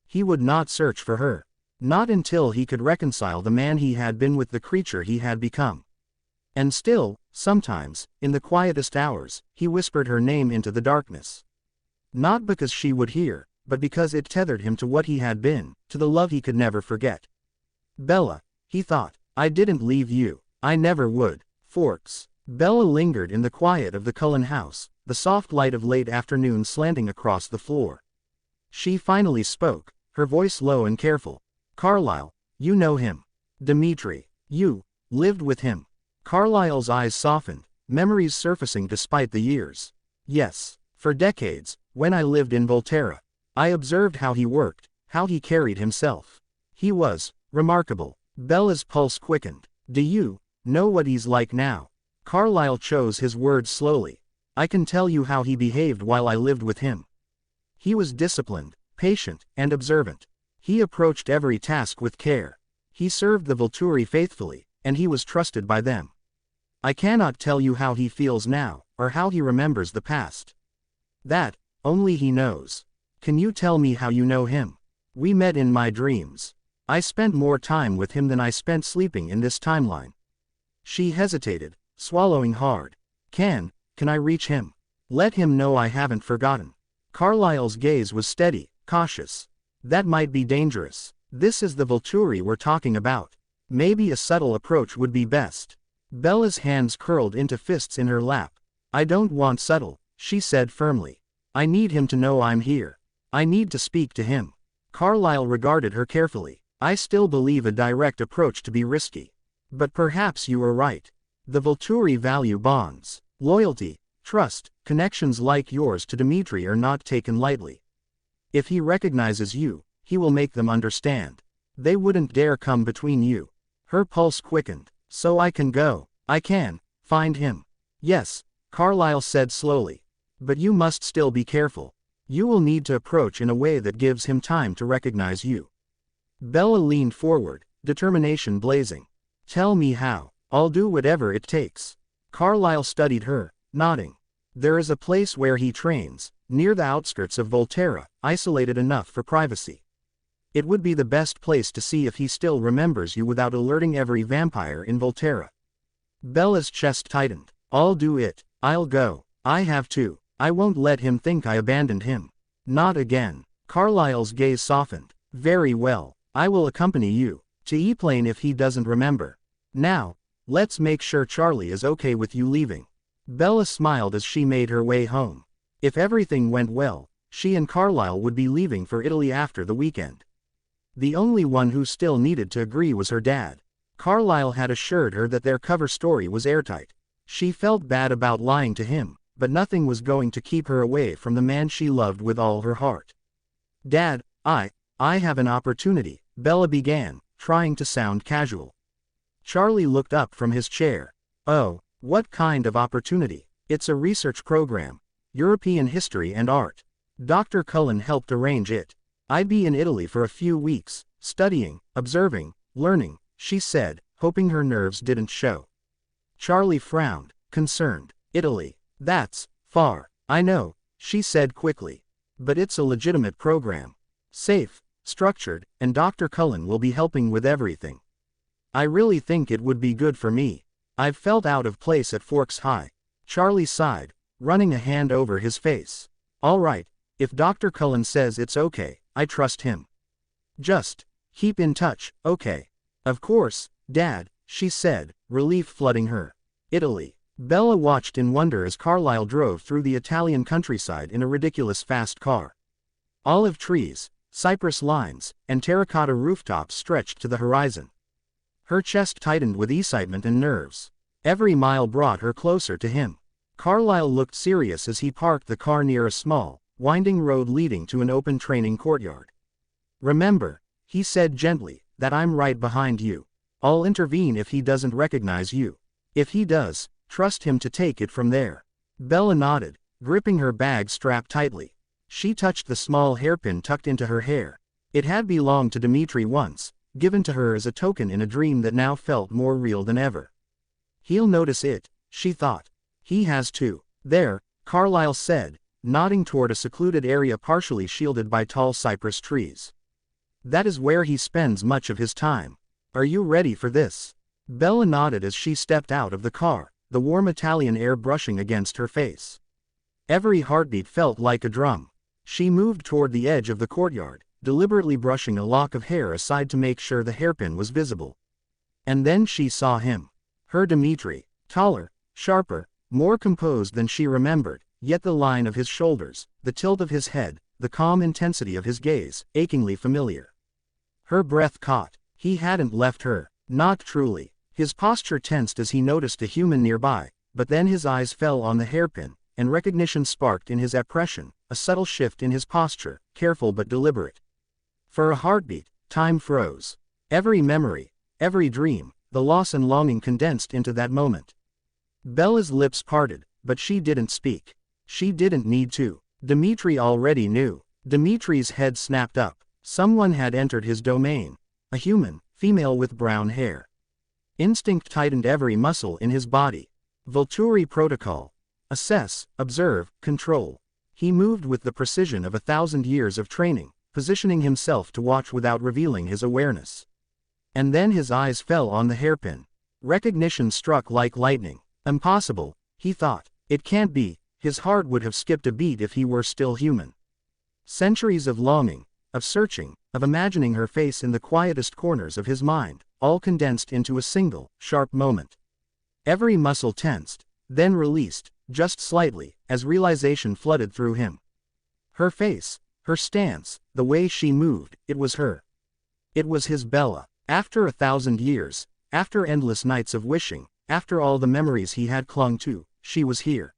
He would not search for her. Not until he could reconcile the man he had been with the creature he had become. And still, sometimes, in the quietest hours, he whispered her name into the darkness. Not because she would hear, but because it tethered him to what he had been, to the love he could never forget. Bella, he thought, I didn't leave you. I never would. Forks. Bella lingered in the quiet of the Cullen house, the soft light of late afternoon slanting across the floor. She finally spoke, her voice low and careful. Carlyle, you know him. Dmitri, you lived with him. Carlyle's eyes softened, memories surfacing despite the years. Yes, for decades, when I lived in Volterra, I observed how he worked, how he carried himself. He was remarkable. Bella's pulse quickened. Do you know what he's like now? Carlyle chose his words slowly. I can tell you how he behaved while I lived with him. He was disciplined, patient, and observant. He approached every task with care. He served the Volturi faithfully, and he was trusted by them. I cannot tell you how he feels now, or how he remembers the past. That, only he knows. Can you tell me how you know him? We met in my dreams. I spent more time with him than I spent sleeping in this timeline. She hesitated, swallowing hard. Can I reach him? Let him know I haven't forgotten. Carlyle's gaze was steady, cautious. That might be dangerous. This is the Volturi we're talking about. Maybe a subtle approach would be best. Bella's hands curled into fists in her lap. I don't want subtle, she said firmly. I need him to know I'm here. I need to speak to him. Carlyle regarded her carefully. I still believe a direct approach to be risky. But perhaps you are right. The Volturi value bonds, loyalty, trust. Connections like yours to Dmitri are not taken lightly. If he recognizes you, he will make them understand. They wouldn't dare come between you. Her pulse quickened. So I can go. I can find him. Yes, Carlyle said slowly. But you must still be careful. You will need to approach in a way that gives him time to recognize you. Bella leaned forward, determination blazing. Tell me how. I'll do whatever it takes. Carlyle studied her, nodding. There is a place where he trains, near the outskirts of Volterra, isolated enough for privacy. It would be the best place to see if he still remembers you without alerting every vampire in Volterra. Bella's chest tightened. I'll do it. I'll go. I have to. I won't let him think I abandoned him. Not again. Carlyle's gaze softened. Very well. I will accompany you to E-Plane if he doesn't remember. Now, let's make sure Charlie is okay with you leaving. Bella smiled as she made her way home. If everything went well, she and Carlyle would be leaving for Italy after the weekend. The only one who still needed to agree was her dad. Carlyle had assured her that their cover story was airtight. She felt bad about lying to him, but nothing was going to keep her away from the man she loved with all her heart. Dad, I have an opportunity, Bella began, trying to sound casual. Charlie looked up from his chair. Oh, what kind of opportunity? It's a research program. European history and art. Dr. Cullen helped arrange it. I'd be in Italy for a few weeks, studying, observing, learning, she said, hoping her nerves didn't show. Charlie frowned, concerned. Italy. That's far. I know, she said quickly. But it's a legitimate program. Safe, structured, and Dr. Cullen will be helping with everything. I really think it would be good for me. I've felt out of place at Forks High. Charlie sighed, running a hand over his face. All right, if Dr. Cullen says it's okay, I trust him. Just keep in touch, okay? Of course, Dad, she said, relief flooding her. Italy. Bella watched in wonder as Carlyle drove through the Italian countryside in a ridiculous fast car. Olive trees, cypress lines, and terracotta rooftops stretched to the horizon. Her chest tightened with excitement and nerves. Every mile brought her closer to him. Carlyle looked serious as he parked the car near a small, winding road leading to an open training courtyard. Remember, he said gently, that I'm right behind you. I'll intervene if he doesn't recognize you. If he does, trust him to take it from there. Bella nodded, gripping her bag strap tightly. She touched the small hairpin tucked into her hair. It had belonged to Dmitri once, given to her as a token in a dream that now felt more real than ever. He'll notice it, she thought. He has too. There, Carlyle said, nodding toward a secluded area partially shielded by tall cypress trees. That is where he spends much of his time. Are you ready for this? Bella nodded as she stepped out of the car, the warm Italian air brushing against her face. Every heartbeat felt like a drum. She moved toward the edge of the courtyard, deliberately brushing a lock of hair aside to make sure the hairpin was visible. And then she saw him. Her Dmitri, taller, sharper, more composed than she remembered, yet the line of his shoulders, the tilt of his head, the calm intensity of his gaze, achingly familiar. Her breath caught. He hadn't left her, not truly. His posture tensed as he noticed a human nearby, but then his eyes fell on the hairpin, and recognition sparked in his expression, a subtle shift in his posture, careful but deliberate. For a heartbeat, time froze. Every memory, every dream, the loss and longing condensed into that moment. Bella's lips parted, but she didn't speak. She didn't need to. Dmitri already knew. Dmitri's head snapped up. Someone had entered his domain. A human, female with brown hair. Instinct tightened every muscle in his body. Volturi protocol. Assess, observe, control. He moved with the precision of 1,000 years of training, positioning himself to watch without revealing his awareness. And then his eyes fell on the hairpin. Recognition struck like lightning. Impossible, he thought. It can't be. His heart would have skipped a beat if he were still human. Centuries of longing, of searching, of imagining her face in the quietest corners of his mind, all condensed into a single, sharp moment. Every muscle tensed, then released, just slightly, as realization flooded through him. Her face, her stance, the way she moved, it was her. It was his Bella. After 1,000 years, after endless nights of wishing, after all the memories he had clung to, she was here.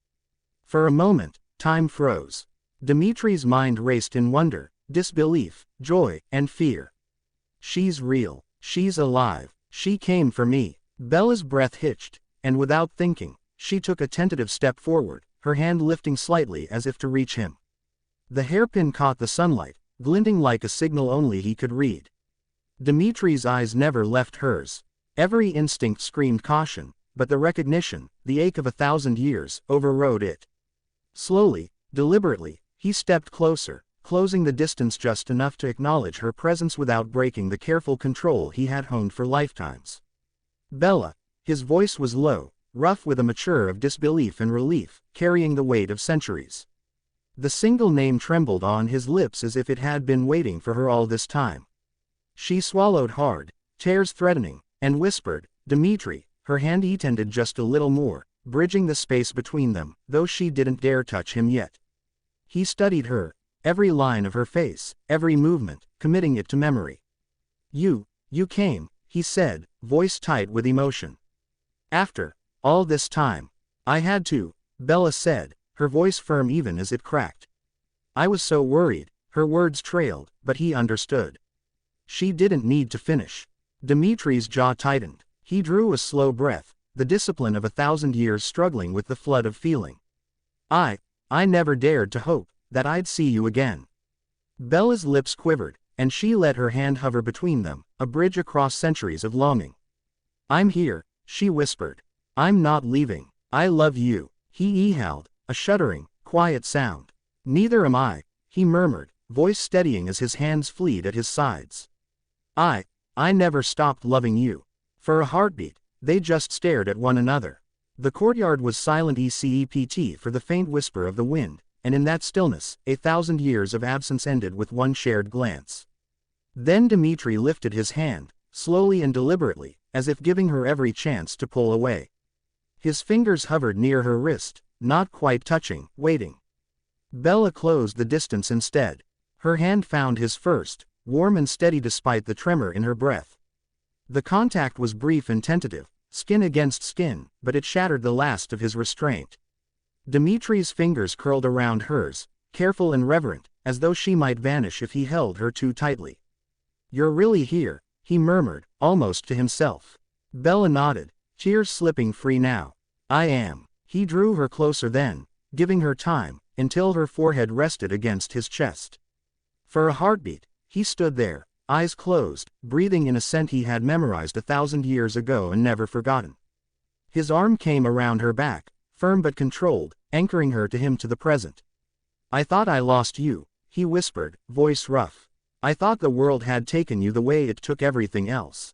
For a moment, time froze. Dmitri's mind raced in wonder, disbelief, joy, and fear. She's real. She's alive. She came for me. Bella's breath hitched, and without thinking, she took a tentative step forward, her hand lifting slightly as if to reach him. The hairpin caught the sunlight, glinting like a signal only he could read. Dmitri's eyes never left hers. Every instinct screamed caution, but the recognition, the ache of 1,000 years, overrode it. Slowly, deliberately, he stepped closer, closing the distance just enough to acknowledge her presence without breaking the careful control he had honed for lifetimes. Bella. His voice was low, rough with a mixture of disbelief and relief, carrying the weight of centuries. The single name trembled on his lips as if it had been waiting for her all this time. She swallowed hard, tears threatening, and whispered, "Dmitri." Her hand tended just a little more, bridging the space between them, though she didn't dare touch him yet. He studied her, every line of her face, every movement, committing it to memory. You came," he said, voice tight with emotion. "After all this time. I had to," Bella said, her voice firm even as it cracked. "I was so worried." Her words trailed, but he understood. She didn't need to finish. Dmitri's jaw tightened. He drew a slow breath, the discipline of 1,000 years struggling with the flood of feeling. I never dared to hope that I'd see you again." Bella's lips quivered, and she let her hand hover between them, a bridge across centuries of longing. "I'm here," she whispered. "I'm not leaving. I love you." He howled, a shuddering, quiet sound. "Neither am I," he murmured, voice steadying as his hands fleed at his sides. I never stopped loving you." For a heartbeat, they just stared at one another. The courtyard was silent except for the faint whisper of the wind, and in that stillness, 1,000 years of absence ended with one shared glance. Then Dmitri lifted his hand, slowly and deliberately, as if giving her every chance to pull away. His fingers hovered near her wrist, not quite touching, waiting. Bella closed the distance instead. Her hand found his first, warm and steady despite the tremor in her breath. The contact was brief and tentative, skin against skin, but it shattered the last of his restraint. Dmitri's fingers curled around hers, careful and reverent, as though she might vanish if he held her too tightly. "You're really here," he murmured, almost to himself. Bella nodded, tears slipping free now. "I am." He drew her closer then, giving her time, until her forehead rested against his chest. For a heartbeat, he stood there, eyes closed, breathing in a scent he had memorized 1,000 years ago and never forgotten. His arm came around her back, firm but controlled, anchoring her to him to the present. "I thought I lost you," he whispered, voice rough. "I thought the world had taken you the way it took everything else."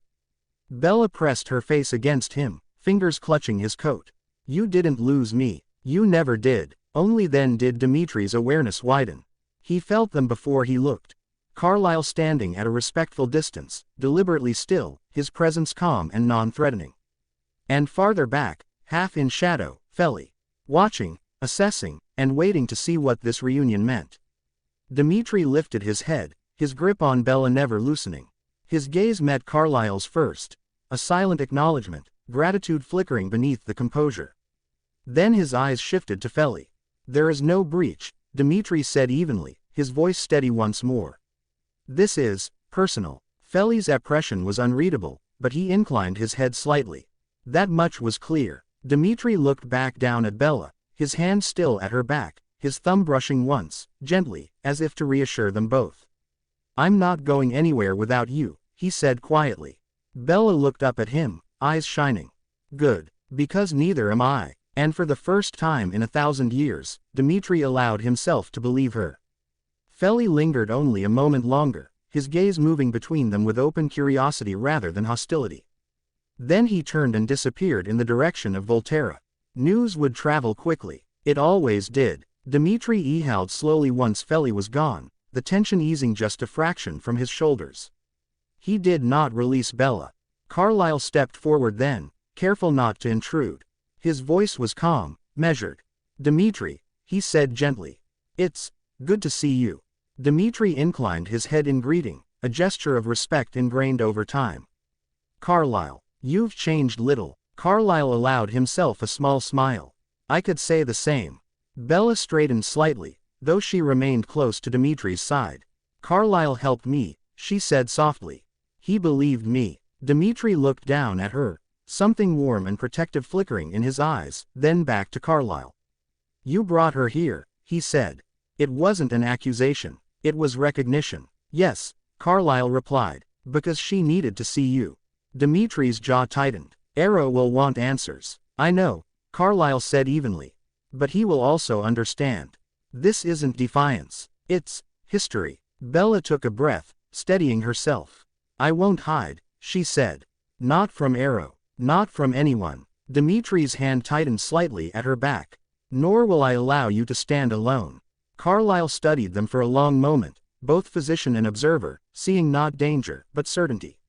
Bella pressed her face against him, fingers clutching his coat. "You didn't lose me. You never did." Only then did Dmitri's awareness widen. He felt them before he looked. Carlyle standing at a respectful distance, deliberately still, his presence calm and non-threatening. And farther back, half in shadow, Feli. Watching, assessing, and waiting to see what this reunion meant. Dmitri lifted his head, his grip on Bella never loosening. His gaze met Carlyle's first, a silent acknowledgement, gratitude flickering beneath the composure. Then his eyes shifted to Feli. "There is no breach," Dmitri said evenly, his voice steady once more. "This is personal." Feli's expression was unreadable, but he inclined his head slightly. That much was clear. Dmitri looked back down at Bella, his hand still at her back, his thumb brushing once, gently, as if to reassure them both. "I'm not going anywhere without you," he said quietly. Bella looked up at him, eyes shining. "Good, because neither am I." And for the first time in 1,000 years, Dmitri allowed himself to believe her. Feli lingered only a moment longer, his gaze moving between them with open curiosity rather than hostility. Then he turned and disappeared in the direction of Volturi. News would travel quickly. It always did. Dmitri howled slowly once Feli was gone, the tension easing just a fraction from his shoulders. He did not release Bella. Carlyle stepped forward then, careful not to intrude. His voice was calm, measured. "Dmitri," he said gently. "It's good to see you." Dmitri inclined his head in greeting, a gesture of respect ingrained over time. "Carlyle, you've changed little." Carlyle allowed himself a small smile. "I could say the same." Bella straightened slightly, though she remained close to Dmitri's side. "Carlyle helped me," she said softly. "He believed me." Dmitri looked down at her, something warm and protective flickering in his eyes, then back to Carlyle. "You brought her here," he said. It wasn't an accusation. It was recognition. "Yes," Carlyle replied, "because she needed to see you." Dmitri's jaw tightened. "Arrow will want answers." "I know," Carlyle said evenly. "But he will also understand. This isn't defiance. It's history." Bella took a breath, steadying herself. "I won't hide," she said. "Not from Arrow. Not from anyone." Dmitri's hand tightened slightly at her back. "Nor will I allow you to stand alone." Carlyle studied them for a long moment, both physician and observer, seeing not danger, but certainty.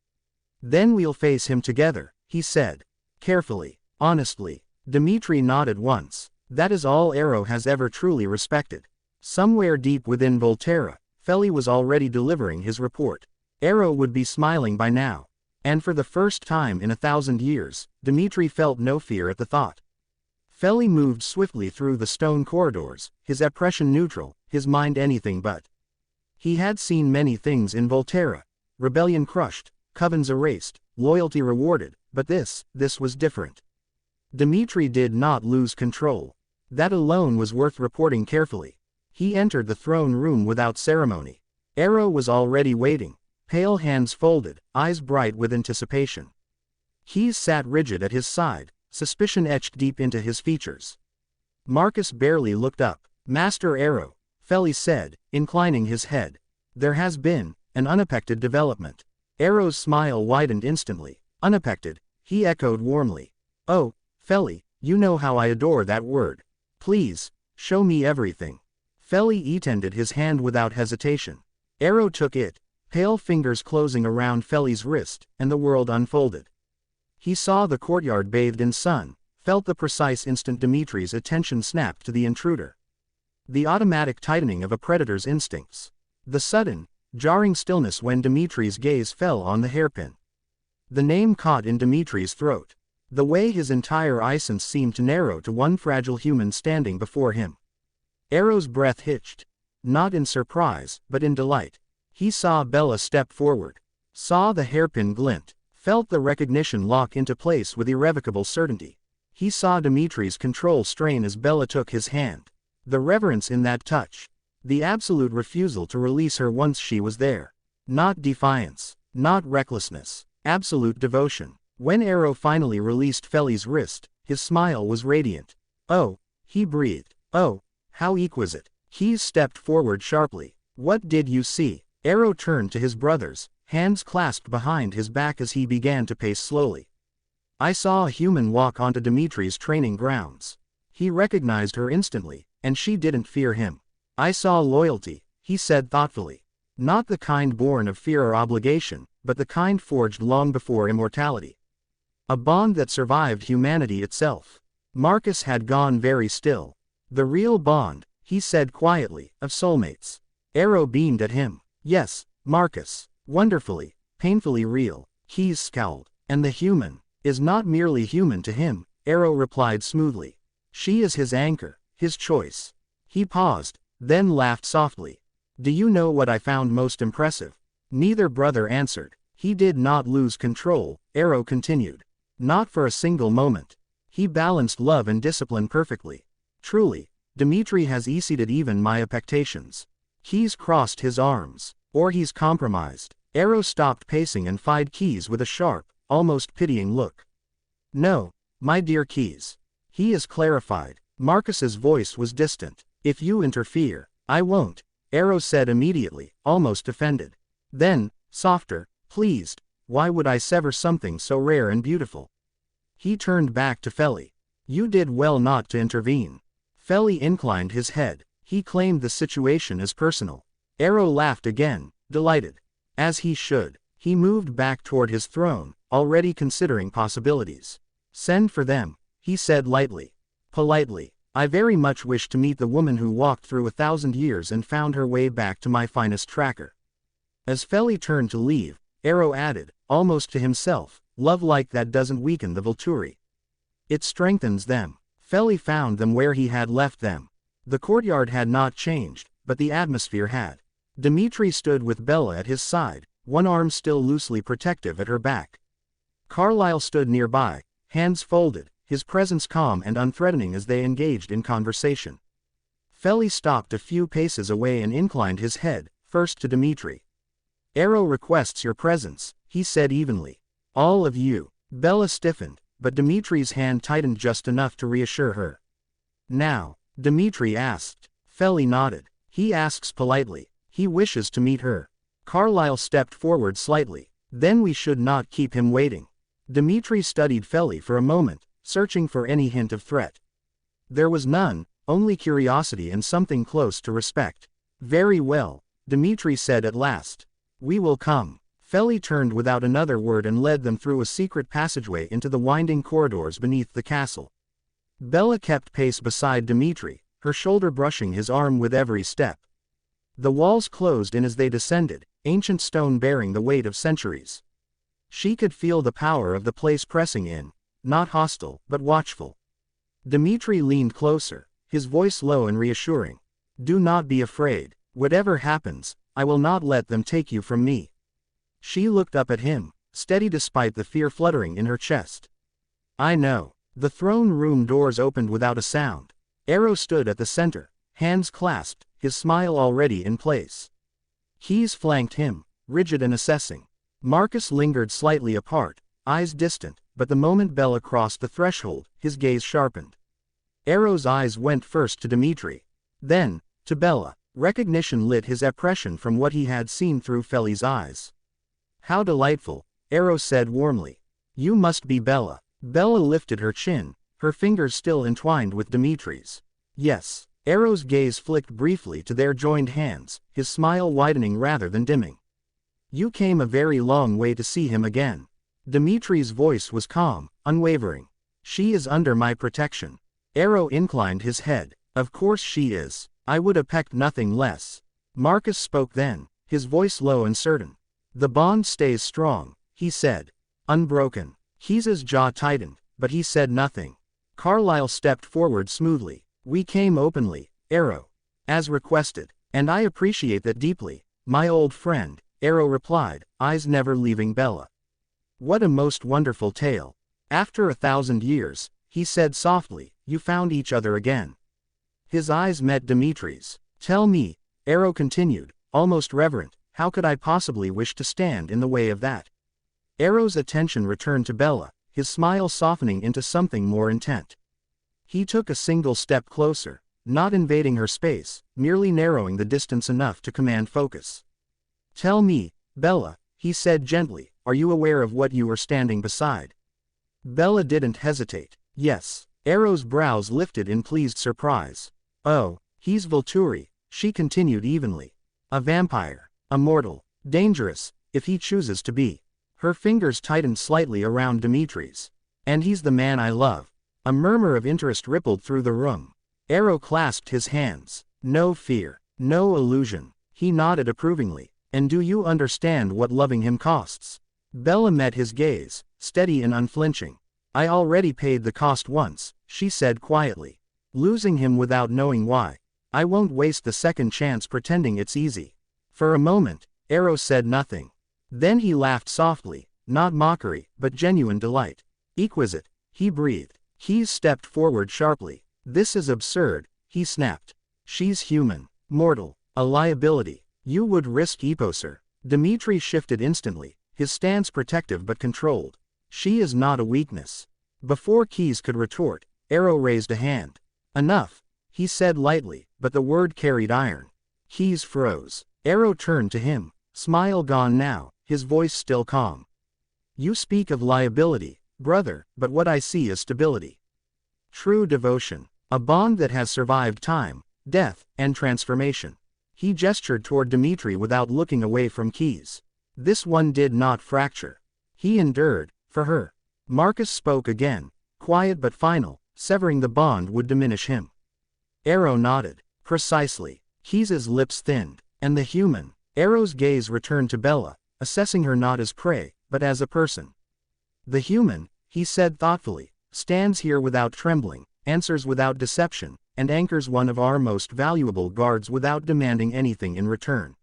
Then we'll face him together, he said. Carefully, honestly. Dmitri nodded once. That is all Arrow has ever truly respected. Somewhere deep within Volterra, Feli was already delivering his report. Arrow would be smiling by now. And for the first time in 1,000 years, Dmitri felt no fear at the thought. Feli moved swiftly through the stone corridors, his expression neutral, his mind anything but. He had seen many things in Volterra. Rebellion crushed, covens erased, loyalty rewarded, but this was different. Dmitri did not lose control. That alone was worth reporting carefully. He entered the throne room without ceremony. Arrow was already waiting, pale hands folded, eyes bright with anticipation. Keyes sat rigid at his side, suspicion etched deep into his features. Marcus barely looked up. Master Arrow, Feli said, inclining his head. There has been an unexpected development. Arrow's smile widened instantly. Unexpected, he echoed warmly. Oh, Feli, you know how I adore that word. Please, show me everything. Feli extended his hand without hesitation. Arrow took it, pale fingers closing around Feli's wrist, and the world unfolded. He saw the courtyard bathed in sun, felt the precise instant Dimitri's attention snapped to the intruder. The automatic tightening of a predator's instincts. The sudden, jarring stillness when Dimitri's gaze fell on the hairpin. The name caught in Dimitri's throat. The way his entire essence seemed to narrow to one fragile human standing before him. Arrow's breath hitched. Not in surprise, but in delight. He saw Bella step forward. Saw the hairpin glint. Felt the recognition lock into place with irrevocable certainty. He saw Dimitri's control strain as Bella took his hand. The reverence in that touch. The absolute refusal to release her once she was there. Not defiance. Not recklessness. Absolute devotion. When Arrow finally released Feli's wrist, his smile was radiant. Oh, he breathed. Oh, how exquisite. Keyes stepped forward sharply. What did you see? Arrow turned to his brothers, hands clasped behind his back as he began to pace slowly. I saw a human walk onto Dimitri's training grounds. He recognized her instantly, and she didn't fear him. I saw loyalty, he said thoughtfully. Not the kind born of fear or obligation, but the kind forged long before immortality. A bond that survived humanity itself. Marcus had gone very still. The real bond, he said quietly, of soulmates. Arrow beamed at him. Yes, Marcus. Wonderfully, painfully real. Keyes scowled. And the human is not merely human to him, Arrow replied smoothly. She is his anchor, his choice. He paused, then laughed softly. Do you know what I found most impressive? Neither brother answered. He did not lose control, Arrow continued. Not for a single moment. He balanced love and discipline perfectly. Truly, Dmitri has exceeded even my expectations. Keyes crossed his arms. Or he's compromised. Arrow stopped pacing and eyed Keyes with a sharp, almost pitying look. No, my dear Keyes. He is clarified. Marcus's voice was distant. If you interfere, I won't, Arrow said immediately, almost offended. Then, softer, pleased, why would I sever something so rare and beautiful? He turned back to Feli. You did well not to intervene. Feli inclined his head. He claimed the situation as personal. Arrow laughed again, delighted. As he should. He moved back toward his throne, already considering possibilities. Send for them, he said lightly. Politely. I very much wish to meet the woman who walked through 1,000 years and found her way back to my finest tracker. As Feli turned to leave, Arrow added, almost to himself, love like that doesn't weaken the Volturi. It strengthens them. Feli found them where he had left them. The courtyard had not changed, but the atmosphere had. Dmitri stood with Bella at his side, one arm still loosely protective at her back. Carlyle stood nearby, hands folded, his presence calm and unthreatening as they engaged in conversation. Feli stopped a few paces away and inclined his head, first to Dmitri. Arrow requests your presence, he said evenly. All of you. Bella stiffened, but Dimitri's hand tightened just enough to reassure her. Now, Dmitri asked. Feli nodded. He asks politely. He wishes to meet her. Carlyle stepped forward slightly. Then we should not keep him waiting. Dmitri studied Feli for a moment, searching for any hint of threat. There was none, only curiosity and something close to respect. Very well, Dmitri said at last. We will come. Feli turned without another word and led them through a secret passageway into the winding corridors beneath the castle. Bella kept pace beside Dmitri, her shoulder brushing his arm with every step. The walls closed in as they descended, ancient stone bearing the weight of centuries. She could feel the power of the place pressing in, not hostile, but watchful. Dmitri leaned closer, his voice low and reassuring. Do not be afraid. Whatever happens, I will not let them take you from me. She looked up at him, steady despite the fear fluttering in her chest. I know. The throne room doors opened without a sound. Arrow stood at the center, hands clasped, his smile already in place. Keys flanked him, rigid and assessing. Marcus lingered slightly apart, eyes distant, but the moment Bella crossed the threshold, his gaze sharpened. Arrow's eyes went first to Dmitri, then to Bella. Recognition lit his oppression from what he had seen through Feli's eyes. How delightful, Arrow said warmly. You must be Bella. Bella lifted her chin, her fingers still entwined with Dmitri's. Yes. Arrow's gaze flicked briefly to their joined hands, his smile widening rather than dimming. You came a very long way to see him again. Dmitri's voice was calm, unwavering. She is under my protection. Arrow inclined his head. Of course she is. I would expect nothing less. Marcus spoke then, his voice low and certain. The bond stays strong, he said. Unbroken. Keys's jaw tightened, but he said nothing. Carlyle stepped forward smoothly. We came openly, Arrow. As requested. And I appreciate that deeply, my old friend, Arrow replied, eyes never leaving Bella. What a most wonderful tale. After 1,000 years, he said softly, you found each other again. His eyes met Dmitri's. Tell me, Arrow continued, almost reverent, how could I possibly wish to stand in the way of that? Arrow's attention returned to Bella, his smile softening into something more intent. He took a single step closer, not invading her space, merely narrowing the distance enough to command focus. Tell me, Bella, he said gently, are you aware of what you are standing beside? Bella didn't hesitate. Yes. Arrow's brows lifted in pleased surprise. Oh, he's Volturi, she continued evenly. A vampire. A mortal. Dangerous, if he chooses to be. Her fingers tightened slightly around Dmitri's. And he's the man I love. A murmur of interest rippled through the room. Arrow clasped his hands. No fear. No illusion. He nodded approvingly. And do you understand what loving him costs? Bella met his gaze, steady and unflinching. I already paid the cost once, she said quietly. Losing him without knowing why. I won't waste the second chance pretending it's easy. For a moment, Arrow said nothing. Then he laughed softly, not mockery, but genuine delight. Exquisite, he breathed. Keys stepped forward sharply. This is absurd, he snapped. She's human, mortal, a liability. You would risk Eposer. Dmitri shifted instantly, his stance protective but controlled. She is not a weakness. Before Keys could retort, Arrow raised a hand. Enough, he said lightly, but the word carried iron. Keys froze. Arrow turned to him, smile gone now, his voice still calm. You speak of liability, brother, but what I see is stability. True devotion. A bond that has survived time, death, and transformation. He gestured toward Dmitri without looking away from Keys. This one did not fracture. He endured, for her. Marcus spoke again, quiet but final, severing the bond would diminish him. Arrow nodded. Precisely. Keys's lips thinned. And the human. Arrow's gaze returned to Bella, assessing her not as prey, but as a person. The human, he said thoughtfully, stands here without trembling, answers without deception, and anchors one of our most valuable guards without demanding anything in return.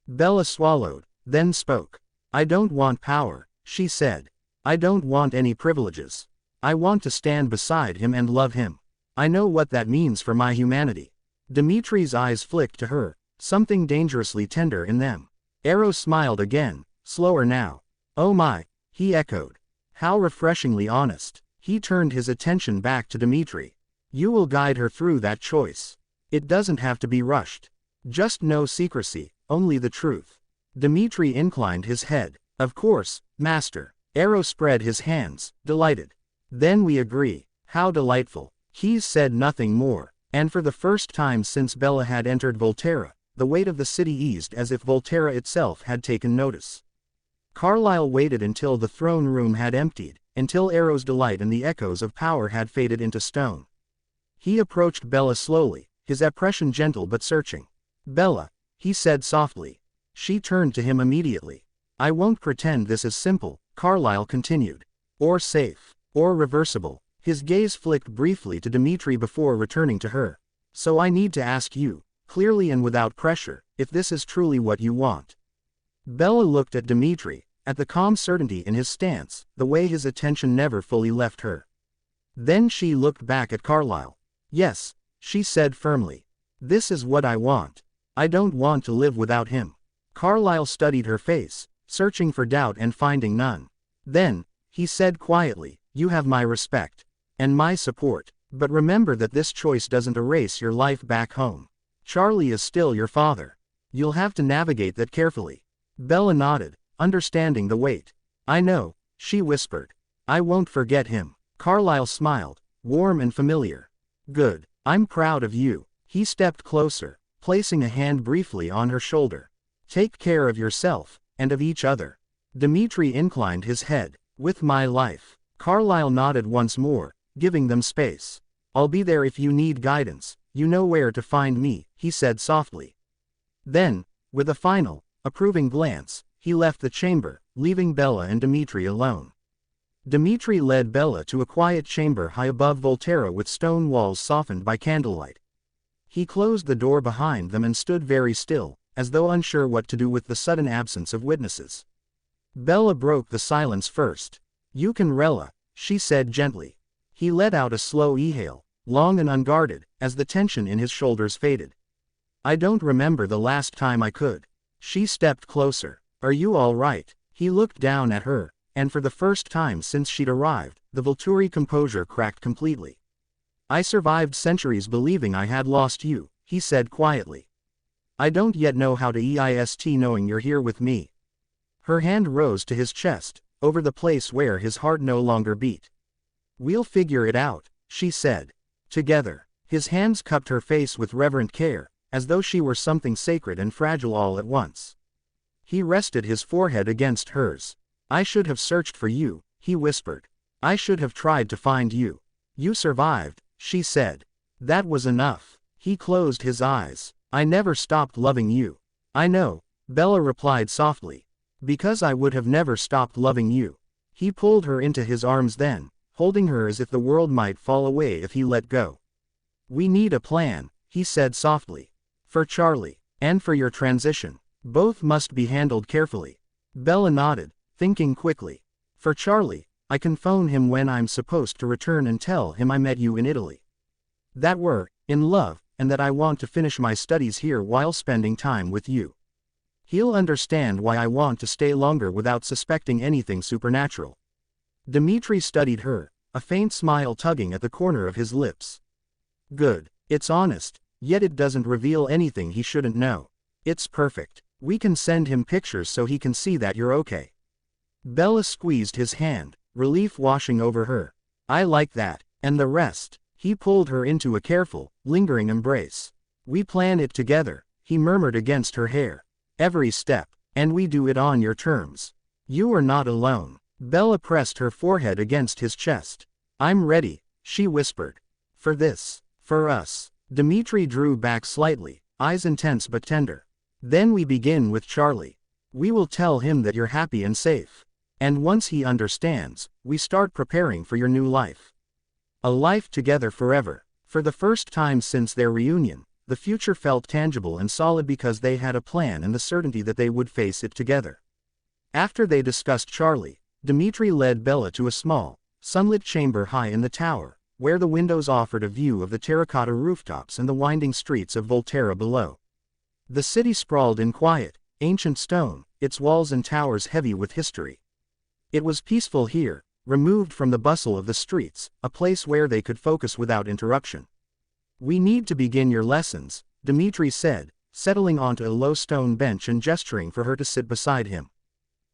Bella swallowed, then spoke. I don't want power, she said. I don't want any privileges. I want to stand beside him and love him. I know what that means for my humanity. Dmitri's eyes flicked to her, something dangerously tender in them. Arrow smiled again, slower now. Oh my, he echoed. How refreshingly honest. He turned his attention back to Dmitri. You will guide her through that choice. It doesn't have to be rushed. Just no secrecy, only the truth. Dmitri inclined his head. Of course, master. Arrow spread his hands, delighted. Then we agree. How delightful. Keys said nothing more, And for the first time since Bella had entered Volterra, the weight of the city eased as if Volterra itself had taken notice. Carlyle waited until the throne room had emptied, until Arrow's delight and the echoes of power had faded into stone. He approached Bella slowly, his expression gentle but searching. "Bella," he said softly. She turned to him immediately. "I won't pretend this is simple," Carlyle continued. "Or safe. Or reversible." His gaze flicked briefly to Dimitri before returning to her. "So I need to ask you, clearly and without pressure, if this is truly what you want." Bella looked at Dimitri, at the calm certainty in his stance, the way his attention never fully left her. Then she looked back at Carlyle. "Yes," she said firmly. "This is what I want. I don't want to live without him." Carlyle studied her face, searching for doubt and finding none. Then, he said quietly, "You have my respect. And my support. But remember that this choice doesn't erase your life back home. Charlie is still your father. You'll have to navigate that carefully." Bella nodded, understanding the weight. "I know," she whispered. "I won't forget him." Carlyle smiled, warm and familiar. "Good. I'm proud of you." He stepped closer, placing a hand briefly on her shoulder. "Take care of yourself, and of each other." Dimitri inclined his head. "With my life." Carlyle nodded once more, giving them space. "I'll be there if you need guidance, you know where to find me," he said softly. Then, with a final, approving glance, he left the chamber, leaving Bella and Dimitri alone. Dimitri led Bella to a quiet chamber high above Volterra with stone walls softened by candlelight. He closed the door behind them and stood very still, as though unsure what to do with the sudden absence of witnesses. Bella broke the silence first. "You can rely," she said gently. He let out a slow exhale, long and unguarded, as the tension in his shoulders faded. "I don't remember the last time I could." She stepped closer. "Are you all right?" He looked down at her, and for the first time since she'd arrived, the Volturi composure cracked completely. "I survived centuries believing I had lost you," he said quietly. "I don't yet know how to exist knowing you're here with me." Her hand rose to his chest, over the place where his heart no longer beat. "We'll figure it out," she said. "Together." His hands cupped her face with reverent care, as though she were something sacred and fragile all at once. He rested his forehead against hers. "I should have searched for you," he whispered. "I should have tried to find you. You survived," she said. "That was enough." He closed his eyes. "I never stopped loving you." "I know," Bella replied softly. "Because I would have never stopped loving you." He pulled her into his arms then, holding her as if the world might fall away if he let go. "We need a plan," he said softly. "For Charlie. And for your transition. Both must be handled carefully." Bella nodded, thinking quickly. "For Charlie, I can phone him when I'm supposed to return and tell him I met you in Italy. That we're in love, and that I want to finish my studies here while spending time with you. He'll understand why I want to stay longer without suspecting anything supernatural." Dimitri studied her, a faint smile tugging at the corner of his lips. "Good. It's honest, yet it doesn't reveal anything he shouldn't know. It's perfect. We can send him pictures so he can see that you're okay." Bella squeezed his hand, relief washing over her. "I like that, and the rest." He pulled her into a careful, lingering embrace. "We plan it together," he murmured against her hair. "Every step, and we do it on your terms. You are not alone." Bella pressed her forehead against his chest. "I'm ready," she whispered. "For this. For us." Dimitri drew back slightly, eyes intense but tender. "Then we begin with Charlie. We will tell him that you're happy and safe. And once he understands, we start preparing for your new life. A life together forever." For the first time since their reunion, the future felt tangible and solid because they had a plan and the certainty that they would face it together. After they discussed Charlie, Dimitri led Bella to a small, sunlit chamber high in the tower, where the windows offered a view of the terracotta rooftops and the winding streets of Volterra below. The city sprawled in quiet, ancient stone, its walls and towers heavy with history. It was peaceful here, removed from the bustle of the streets, a place where they could focus without interruption. "We need to begin your lessons," Dimitri said, settling onto a low stone bench and gesturing for her to sit beside him.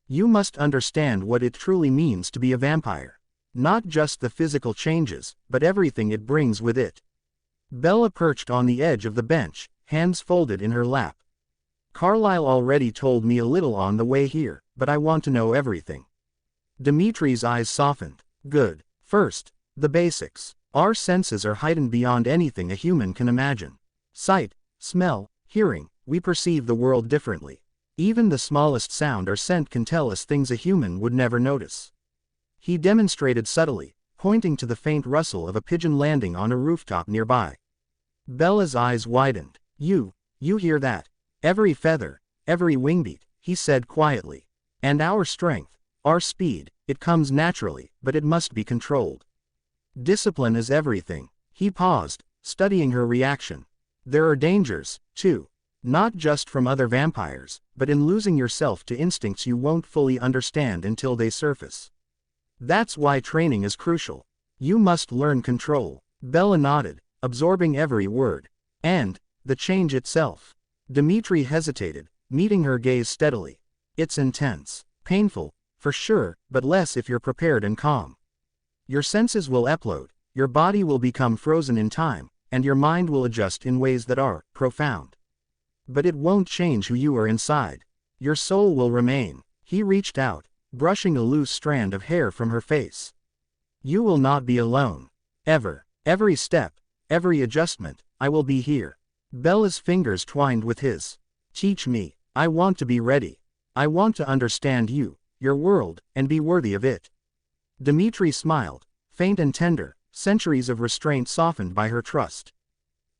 "You must understand what it truly means to be a vampire. Not just the physical changes, but everything it brings with it. Bella perched on the edge of the bench, hands folded in her lap. Carlyle already told me a little on the way here, but I want to know everything. Dimitri's eyes softened. Good. First, the basics. Our senses are heightened beyond anything a human can imagine. Sight, smell, hearing, we perceive the world differently. Even the smallest sound or scent can tell us things a human would never notice. He demonstrated subtly, pointing to the faint rustle of a pigeon landing on a rooftop nearby. Bella's eyes widened. You hear that? Every feather, every wingbeat, he said quietly. And our strength, our speed, it comes naturally, but it must be controlled. Discipline is everything. He paused, studying her reaction. There are dangers, too. Not just from other vampires, but in losing yourself to instincts you won't fully understand until they surface. That's why training is crucial. You must learn control. Bella nodded, absorbing every word. And the change itself. Dimitri hesitated, meeting her gaze steadily. It's intense. Painful, for sure, but less if you're prepared and calm. Your senses will upload, your body will become frozen in time, and your mind will adjust in ways that are profound. But it won't change who you are inside. Your soul will remain. He reached out, brushing a loose strand of hair from her face. You will not be alone. Ever. Every step, every adjustment, I will be here. Bella's fingers twined with his. Teach me. I want to be ready. I want to understand you, your world, and be worthy of it. Dimitri smiled, faint and tender, centuries of restraint softened by her trust.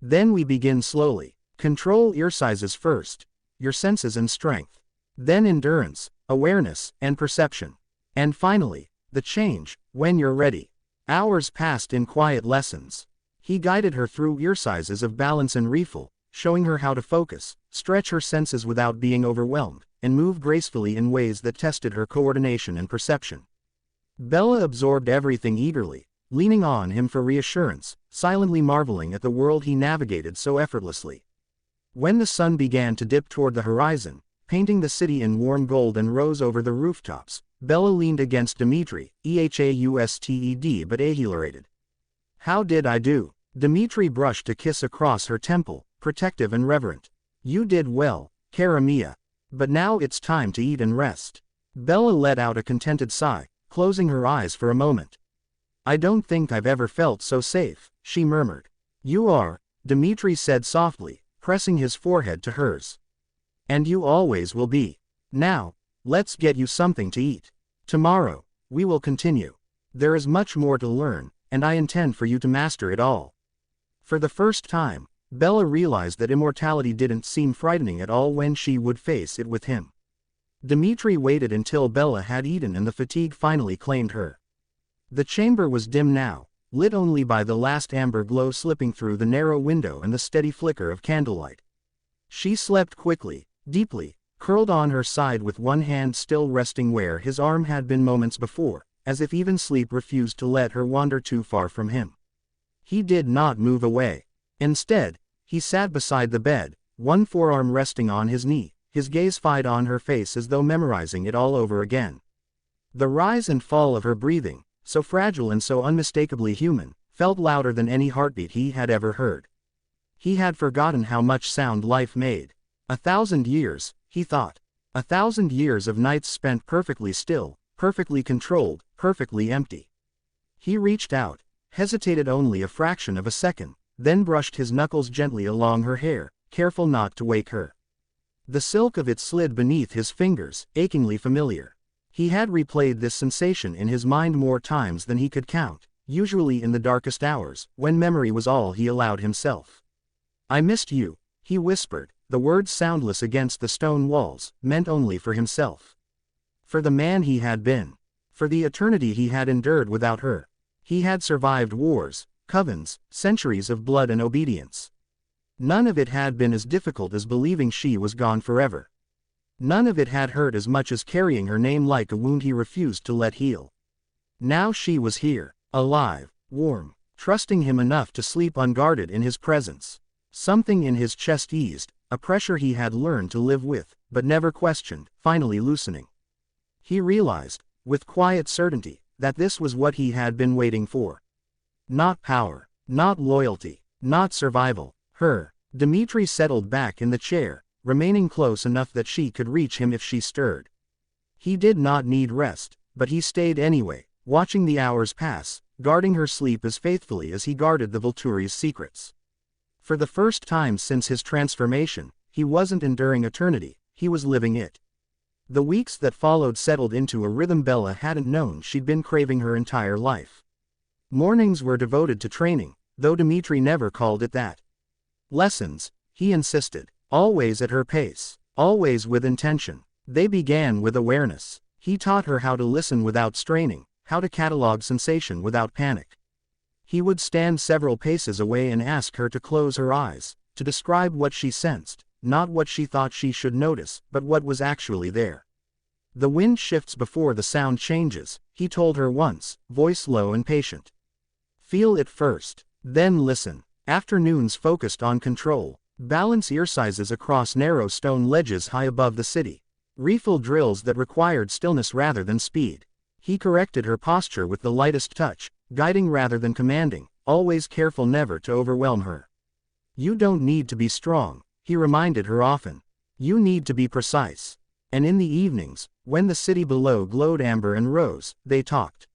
Then we begin slowly. Control your sizes first, your senses and strength. Then endurance, awareness, and perception. And finally, the change, when you're ready. Hours passed in quiet lessons. He guided her through exercises of balance and refill, showing her how to focus, stretch her senses without being overwhelmed, and move gracefully in ways that tested her coordination and perception. Bella absorbed everything eagerly, leaning on him for reassurance, silently marveling at the world he navigated so effortlessly. When the sun began to dip toward the horizon, painting the city in warm gold and rose over the rooftops, Bella leaned against Dimitri, exhausted but exhilarated. How did I do? Dimitri brushed a kiss across her temple, protective and reverent. You did well, cara mia. But now it's time to eat and rest. Bella let out a contented sigh, closing her eyes for a moment. I don't think I've ever felt so safe, she murmured. You are, Dimitri said softly, pressing his forehead to hers. And you always will be. Now, let's get you something to eat. Tomorrow, we will continue. There is much more to learn, and I intend for you to master it all. For the first time, Bella realized that immortality didn't seem frightening at all when she would face it with him. Dimitri waited until Bella had eaten and the fatigue finally claimed her. The chamber was dim now, lit only by the last amber glow slipping through the narrow window and the steady flicker of candlelight. She slept quickly, deeply, curled on her side with one hand still resting where his arm had been moments before, as if even sleep refused to let her wander too far from him. He did not move away. Instead, he sat beside the bed, one forearm resting on his knee, his gaze fixed on her face as though memorizing it all over again. The rise and fall of her breathing, so fragile and so unmistakably human, felt louder than any heartbeat he had ever heard. He had forgotten how much sound life made. 1,000 years, he thought. 1,000 years of nights spent perfectly still, perfectly controlled, perfectly empty. He reached out, hesitated only a fraction of a second, then brushed his knuckles gently along her hair, careful not to wake her. The silk of it slid beneath his fingers, achingly familiar. He had replayed this sensation in his mind more times than he could count, usually in the darkest hours, when memory was all he allowed himself. I missed you, he whispered, the words soundless against the stone walls, meant only for himself. For the man he had been. For the eternity he had endured without her. He had survived wars, covens, centuries of blood and obedience. None of it had been as difficult as believing she was gone forever. None of it had hurt as much as carrying her name like a wound he refused to let heal. Now she was here, alive, warm, trusting him enough to sleep unguarded in his presence. Something in his chest eased, a pressure he had learned to live with, but never questioned, finally loosening. He realized, with quiet certainty, that this was what he had been waiting for. Not power, not loyalty, not survival. Dmitri settled back in the chair, remaining close enough that she could reach him if she stirred. He did not need rest, but he stayed anyway, watching the hours pass, guarding her sleep as faithfully as he guarded the Volturi's secrets. For the first time since his transformation, he wasn't enduring eternity, he was living it. The weeks that followed settled into a rhythm Bella hadn't known she'd been craving her entire life. Mornings were devoted to training, though Dmitri never called it that. Lessons, he insisted, always at her pace, always with intention. They began with awareness. He taught her how to listen without straining, how to catalog sensation without panic. He would stand several paces away and ask her to close her eyes, to describe what she sensed, not what she thought she should notice, but what was actually there. The wind shifts before the sound changes, he told her once, voice low and patient. Feel it first, then listen. Afternoons focused on control. Balance ear sizes across narrow stone ledges high above the city. Refill drills that required stillness rather than speed. He corrected her posture with the lightest touch, guiding rather than commanding, always careful never to overwhelm her. You don't need to be strong, he reminded her often. You need to be precise. And in the evenings, when the city below glowed amber and rose, they talked.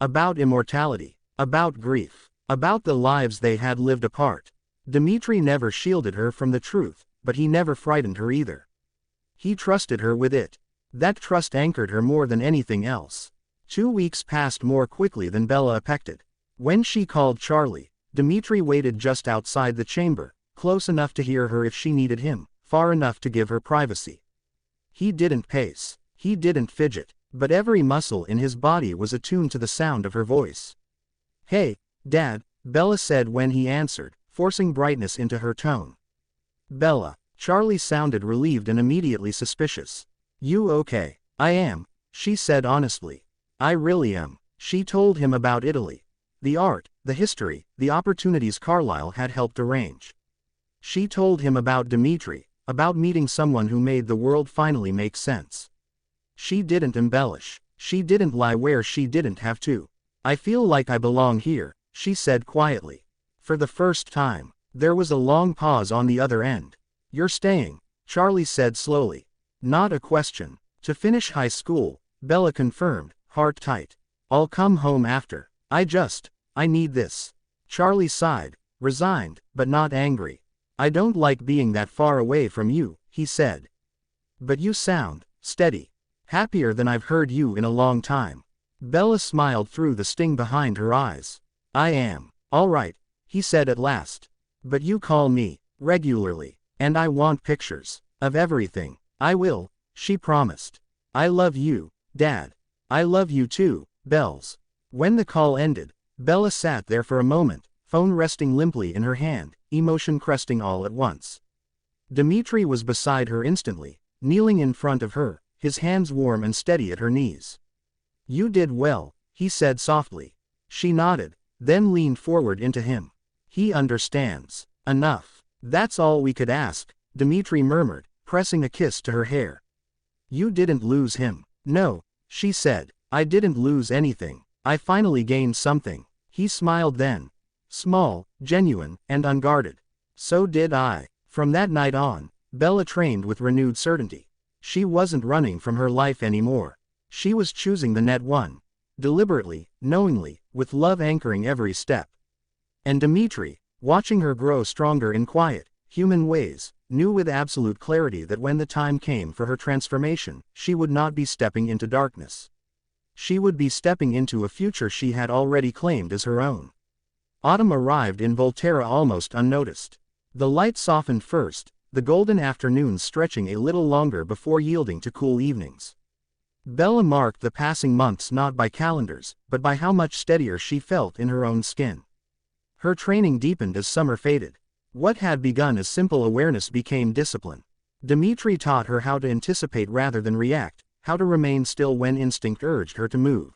About immortality, about grief, about the lives they had lived apart. Dmitri never shielded her from the truth, but he never frightened her either. He trusted her with it. That trust anchored her more than anything else. 2 weeks passed more quickly than Bella expected. When she called Charlie, Dmitri waited just outside the chamber, close enough to hear her if she needed him, far enough to give her privacy. He didn't pace, he didn't fidget, but every muscle in his body was attuned to the sound of her voice. Hey, Dad, Bella said when he answered, forcing brightness into her tone. Bella. Charlie sounded relieved and immediately suspicious. You okay? I am, she said honestly. I really am. She told him about Italy. The art, the history, the opportunities Carlyle had helped arrange. She told him about Dmitri, about meeting someone who made the world finally make sense. She didn't embellish. She didn't lie where she didn't have to. I feel like I belong here, she said quietly. For the first time, there was a long pause on the other end. You're staying, Charlie said slowly. Not a question. To finish high school, Bella confirmed, heart tight. I'll come home after. I need this. Charlie sighed, resigned, but not angry. I don't like being that far away from you, he said. But you sound steady. Happier than I've heard you in a long time. Bella smiled through the sting behind her eyes. I am. All right, he said at last. But you call me regularly, and I want pictures of everything. I will, she promised. I love you, Dad. I love you too, Bells. When the call ended, Bella sat there for a moment, phone resting limply in her hand, emotion cresting all at once. Dmitri was beside her instantly, kneeling in front of her, his hands warm and steady at her knees. You did well, he said softly. She nodded, then leaned forward into him. He understands. Enough. That's all we could ask, Dmitri murmured, pressing a kiss to her hair. You didn't lose him. No, she said. I didn't lose anything. I finally gained something. He smiled then. Small, genuine, and unguarded. So did I. From that night on, Bella trained with renewed certainty. She wasn't running from her life anymore. She was choosing the net one. Deliberately, knowingly, with love anchoring every step. And Dmitri, watching her grow stronger in quiet, human ways, knew with absolute clarity that when the time came for her transformation, she would not be stepping into darkness. She would be stepping into a future she had already claimed as her own. Autumn arrived in Volterra almost unnoticed. The light softened first, the golden afternoons stretching a little longer before yielding to cool evenings. Bella marked the passing months not by calendars, but by how much steadier she felt in her own skin. Her training deepened as summer faded. What had begun as simple awareness became discipline. Dmitri taught her how to anticipate rather than react, how to remain still when instinct urged her to move.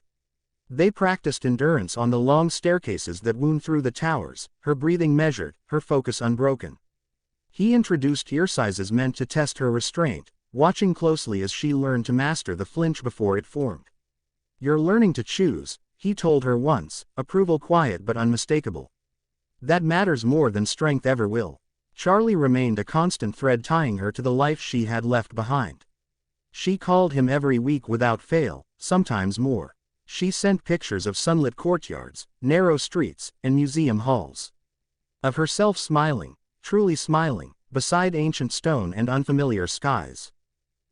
They practiced endurance on the long staircases that wound through the towers, her breathing measured, her focus unbroken. He introduced ear sizes meant to test her restraint, watching closely as she learned to master the flinch before it formed. You're learning to choose, he told her once, approval quiet but unmistakable. That matters more than strength ever will. Charlie remained a constant thread tying her to the life she had left behind. She called him every week without fail, sometimes more. She sent pictures of sunlit courtyards, narrow streets, and museum halls. Of herself smiling, truly smiling, beside ancient stone and unfamiliar skies.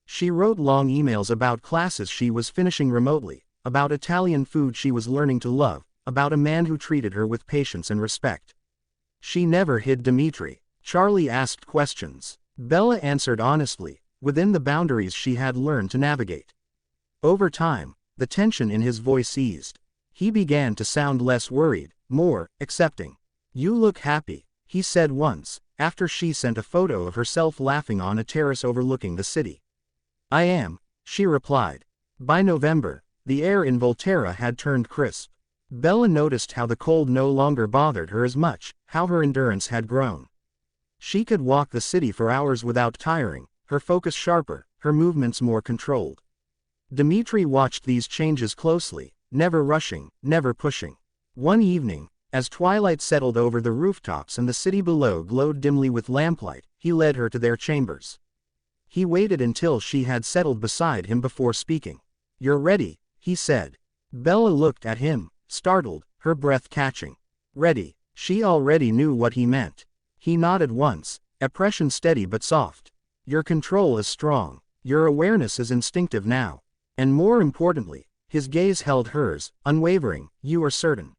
She wrote long emails about classes she was finishing remotely, about Italian food she was learning to love, about a man who treated her with patience and respect. She never hid Dmitri. Charlie asked questions. Bella answered honestly, within the boundaries she had learned to navigate. Over time, the tension in his voice eased. He began to sound less worried, more accepting. "You look happy," he said once, after she sent a photo of herself laughing on a terrace overlooking the city. "I am," she replied. By November, the air in Volterra had turned crisp. Bella noticed how the cold no longer bothered her as much, how her endurance had grown. She could walk the city for hours without tiring, her focus sharper, her movements more controlled. Dmitri watched these changes closely, never rushing, never pushing. One evening, as twilight settled over the rooftops and the city below glowed dimly with lamplight, he led her to their chambers. He waited until she had settled beside him before speaking. "You're ready," he said. Bella looked at him, startled, her breath catching. Ready. She already knew what he meant. He nodded once, expression steady but soft. "Your control is strong. Your awareness is instinctive now." And more importantly, his gaze held hers, unwavering. "You are certain.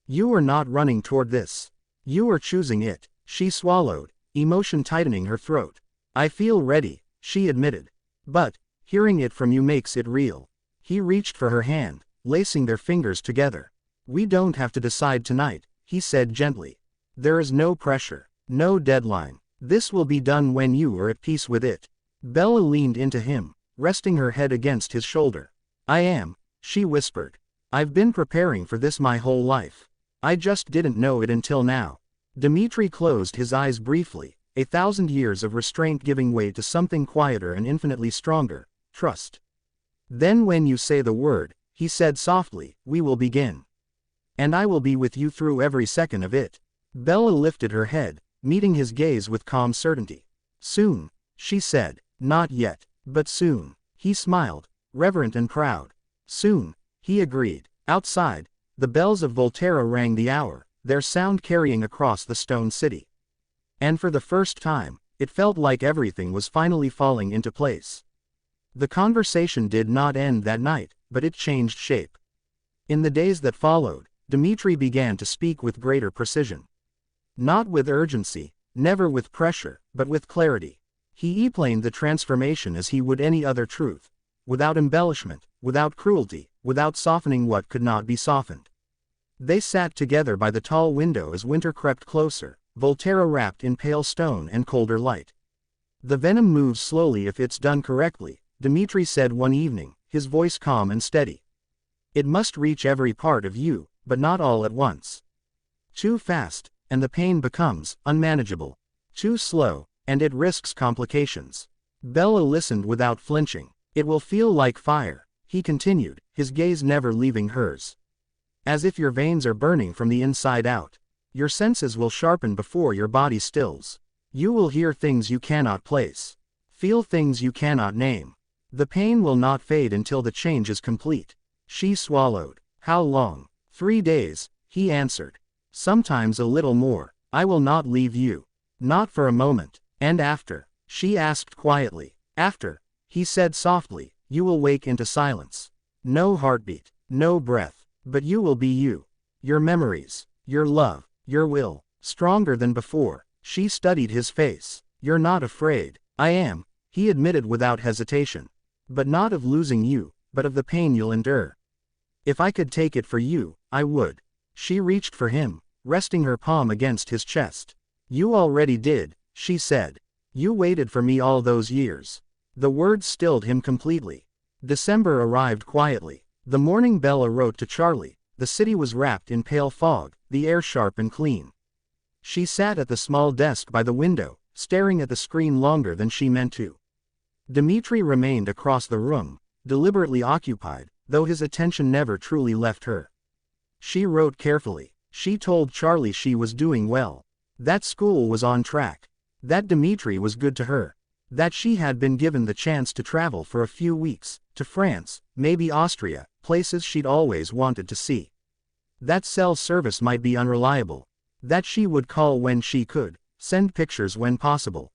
You are not running toward this. You are choosing it." She swallowed, emotion tightening her throat. "I feel ready," she admitted. "But, hearing it from you makes it real." He reached for her hand, lacing their fingers together. "We don't have to decide tonight," he said gently. "There is no pressure, no deadline. This will be done when you are at peace with it." Bella leaned into him, resting her head against his shoulder. "I am," she whispered. "I've been preparing for this my whole life. I just didn't know it until now." Dmitri closed his eyes briefly, 1,000 years of restraint giving way to something quieter and infinitely stronger, trust. "Then when you say the word," he said softly, "we will begin. And I will be with you through every second of it." Bella lifted her head, meeting his gaze with calm certainty. "Soon," she said. "Not yet, but soon." He smiled, reverent and proud. "Soon," he agreed. Outside, the bells of Volterra rang the hour, their sound carrying across the stone city. And for the first time, it felt like everything was finally falling into place. The conversation did not end that night, but it changed shape. In the days that followed, Dmitri began to speak with greater precision. Not with urgency, never with pressure, but with clarity. He explained the transformation as he would any other truth, without embellishment, without cruelty, without softening what could not be softened. They sat together by the tall window as winter crept closer, Volterra wrapped in pale stone and colder light. "The venom moves slowly if it's done correctly," Dmitri said one evening, his voice calm and steady. "It must reach every part of you, but not all at once. Too fast, and the pain becomes unmanageable. Too slow, and it risks complications." Bella listened without flinching. "It will feel like fire," he continued, his gaze never leaving hers. "As if your veins are burning from the inside out. Your senses will sharpen before your body stills. You will hear things you cannot place. Feel things you cannot name. The pain will not fade until the change is complete." She swallowed. "How long?" 3 days, he answered. "Sometimes a little more. I will not leave you. Not for a moment." "And after?" she asked quietly. "After," he said softly, "you will wake into silence. No heartbeat, no breath, but you will be you. Your memories, your love, your will, stronger than before." She studied his face. "You're not afraid." "I am," he admitted without hesitation. "But not of losing you, but of the pain you'll endure. If I could take it for you, I would." She reached for him, resting her palm against his chest. "You already did," she said. "You waited for me all those years." The words stilled him completely. December arrived quietly. The morning Bella wrote to Charlie. The city was wrapped in pale fog, the air sharp and clean. She sat at the small desk by the window, staring at the screen longer than she meant to. Dmitri remained across the room, deliberately occupied, though his attention never truly left her. She wrote carefully. She told Charlie she was doing well. That school was on track. That Dmitri was good to her. That she had been given the chance to travel for a few weeks, to France, maybe Austria, places she'd always wanted to see. That cell service might be unreliable. That she would call when she could, send pictures when possible.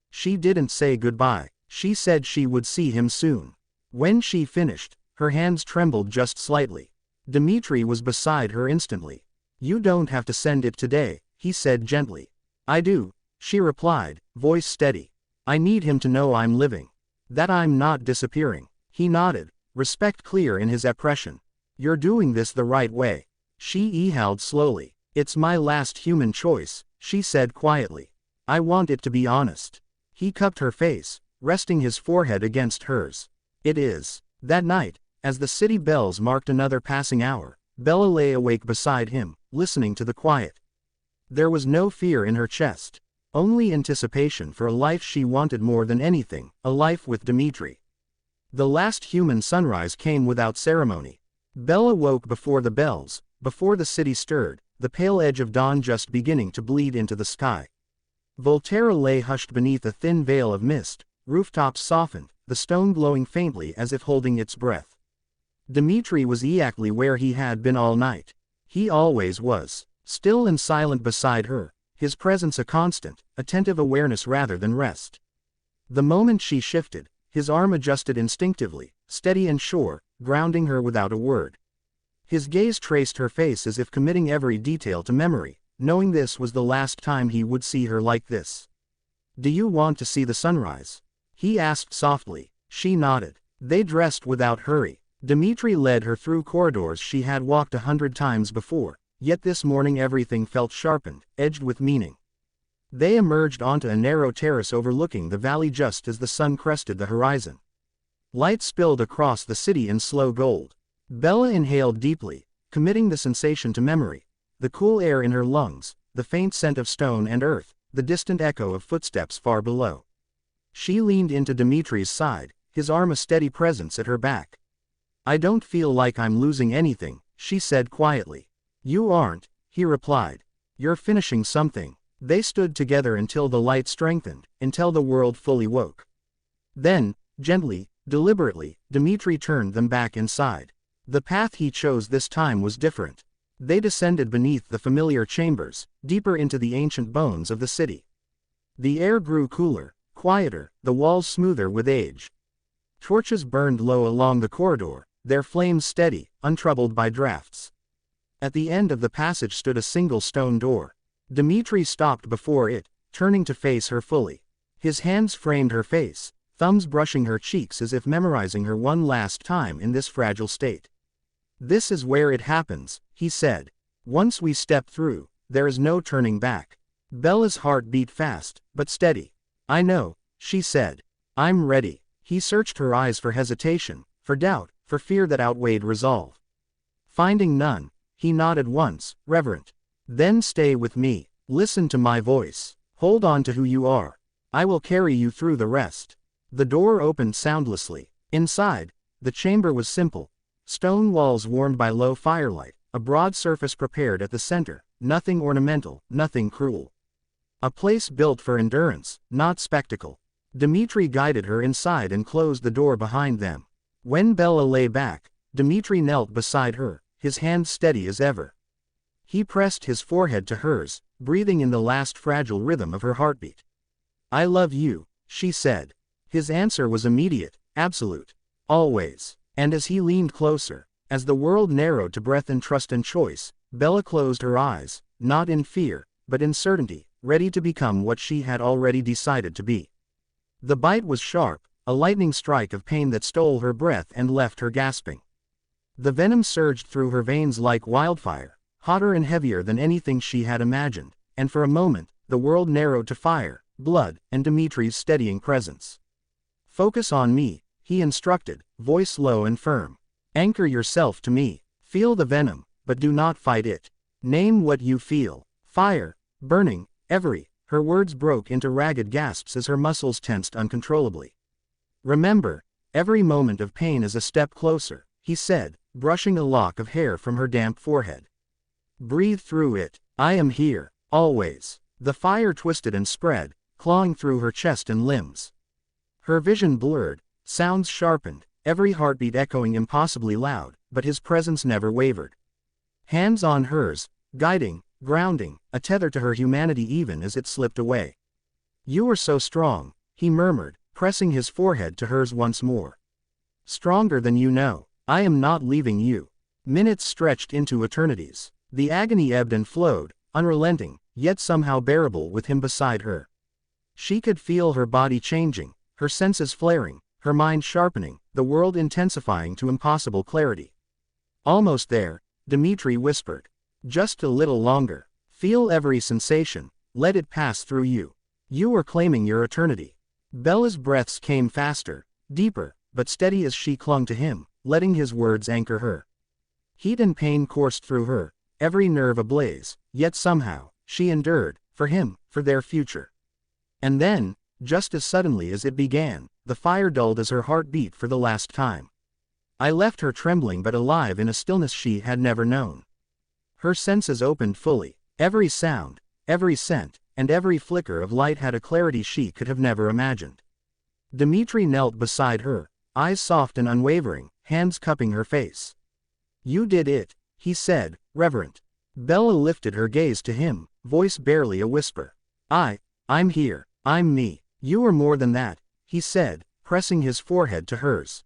She didn't say goodbye. She said she would see him soon. When she finished, her hands trembled just slightly. Dmitri was beside her instantly. "You don't have to send it today," he said gently. "I do," she replied, voice steady. "I need him to know I'm living. That I'm not disappearing." He nodded, respect clear in his expression. "You're doing this the right way." She exhaled slowly. "It's my last human choice," she said quietly. "I want it to be honest." He cupped her face, resting his forehead against hers. "It is." That night, as the city bells marked another passing hour, Bella lay awake beside him, listening to the quiet. There was no fear in her chest, only anticipation for a life she wanted more than anything, a life with Dmitri. The last human sunrise came without ceremony. Bella woke before the bells, before the city stirred, the pale edge of dawn just beginning to bleed into the sky. Volturi lay hushed beneath a thin veil of mist, rooftops softened, the stone glowing faintly as if holding its breath. Dmitri was exactly where he had been all night. He always was, still and silent beside her, his presence a constant, attentive awareness rather than rest. The moment she shifted, his arm adjusted instinctively, steady and sure, grounding her without a word. His gaze traced her face as if committing every detail to memory, knowing this was the last time he would see her like this. "Do you want to see the sunrise?" he asked softly. She nodded. They dressed without hurry. Dmitri led her through corridors she had walked 100 times before, yet this morning everything felt sharpened, edged with meaning. They emerged onto a narrow terrace overlooking the valley just as the sun crested the horizon. Light spilled across the city in slow gold. Bella inhaled deeply, committing the sensation to memory. The cool air in her lungs, the faint scent of stone and earth, the distant echo of footsteps far below. She leaned into Dmitri's side, his arm a steady presence at her back. "I don't feel like I'm losing anything," she said quietly. "You aren't," he replied. "You're finishing something." They stood together until the light strengthened, until the world fully woke. Then, gently, deliberately, Dmitri turned them back inside. The path he chose this time was different. They descended beneath the familiar chambers, deeper into the ancient bones of the city. The air grew cooler, quieter, the walls smoother with age. Torches burned low along the corridor, their flames steady, untroubled by drafts. At the end of the passage stood a single stone door. Dmitri stopped before it, turning to face her fully. His hands framed her face, thumbs brushing her cheeks as if memorizing her one last time in this fragile state. "This is where it happens," he said. "Once we step through, there is no turning back." Bella's heart beat fast, but steady. "I know," she said. "I'm ready." He searched her eyes for hesitation, for doubt, for fear that outweighed resolve. Finding none, he nodded once, reverent. "Then stay with me. Listen to my voice. Hold on to who you are. I will carry you through the rest." The door opened soundlessly. Inside, the chamber was simple. Stone walls warmed by low firelight, a broad surface prepared at the center, nothing ornamental, nothing cruel. A place built for endurance, not spectacle. Dmitri guided her inside and closed the door behind them. When Bella lay back, Dmitri knelt beside her, his hands steady as ever. He pressed his forehead to hers, breathing in the last fragile rhythm of her heartbeat. "I love you," she said. His answer was immediate, absolute. "Always." And as he leaned closer, as the world narrowed to breath and trust and choice, Bella closed her eyes, not in fear, but in certainty, ready to become what she had already decided to be. The bite was sharp, a lightning strike of pain that stole her breath and left her gasping. The venom surged through her veins like wildfire, hotter and heavier than anything she had imagined, and for a moment, the world narrowed to fire, blood, and Dmitri's steadying presence. "Focus on me," he instructed, voice low and firm. "Anchor yourself to me. Feel the venom, but do not fight it. Name what you feel. Fire, burning, every." Her words broke into ragged gasps as her muscles tensed uncontrollably. "Remember, every moment of pain is a step closer," he said, brushing a lock of hair from her damp forehead. Breathe through it. I am here, always. The fire twisted and spread, clawing through her chest and limbs. Her vision blurred, sounds sharpened, every heartbeat echoing impossibly loud, but his presence never wavered. Hands on hers, guiding, grounding, a tether to her humanity even as it slipped away. You are so strong, he murmured, pressing his forehead to hers once more. Stronger than you know. I am not leaving you. Minutes stretched into eternities. The agony ebbed and flowed, unrelenting, yet somehow bearable with him beside her. She could feel her body changing, her senses flaring, her mind sharpening, the world intensifying to impossible clarity. Almost there, Dmitri whispered. Just a little longer. Feel every sensation, let it pass through you. You are claiming your eternity. Bella's breaths came faster, deeper, but steady as she clung to him, letting his words anchor her. Heat and pain coursed through her, every nerve ablaze, yet somehow, she endured, for him, for their future. And then, just as suddenly as it began, the fire dulled as her heart beat for the last time. I left her trembling but alive in a stillness she had never known. Her senses opened fully, every sound, every scent, and every flicker of light had a clarity she could have never imagined. Dmitri knelt beside her, eyes soft and unwavering, hands cupping her face. You did it, he said, reverent. Bella lifted her gaze to him, voice barely a whisper. I'm here, I'm me. You are more than that, he said, pressing his forehead to hers.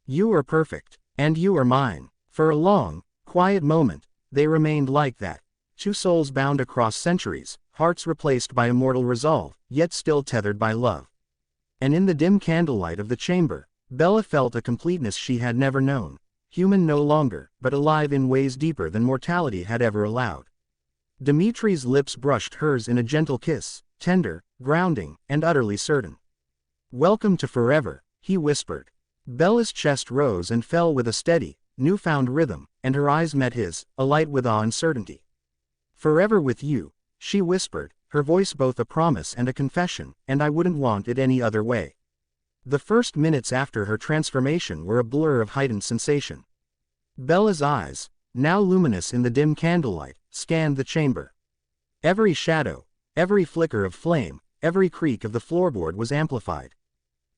You are perfect, and you are mine. For a long, quiet moment, they remained like that, two souls bound across centuries, hearts replaced by immortal resolve, yet still tethered by love. And in the dim candlelight of the chamber, Bella felt a completeness she had never known, human no longer, but alive in ways deeper than mortality had ever allowed. Dmitri's lips brushed hers in a gentle kiss, tender, grounding, and utterly certain. Welcome to forever, he whispered. Bella's chest rose and fell with a steady, newfound rhythm, and her eyes met his, alight with awe and certainty. Forever with you, she whispered, her voice both a promise and a confession, and I wouldn't want it any other way. The first minutes after her transformation were a blur of heightened sensation. Bella's eyes, now luminous in the dim candlelight, scanned the chamber. Every shadow, every flicker of flame, every creak of the floorboard was amplified.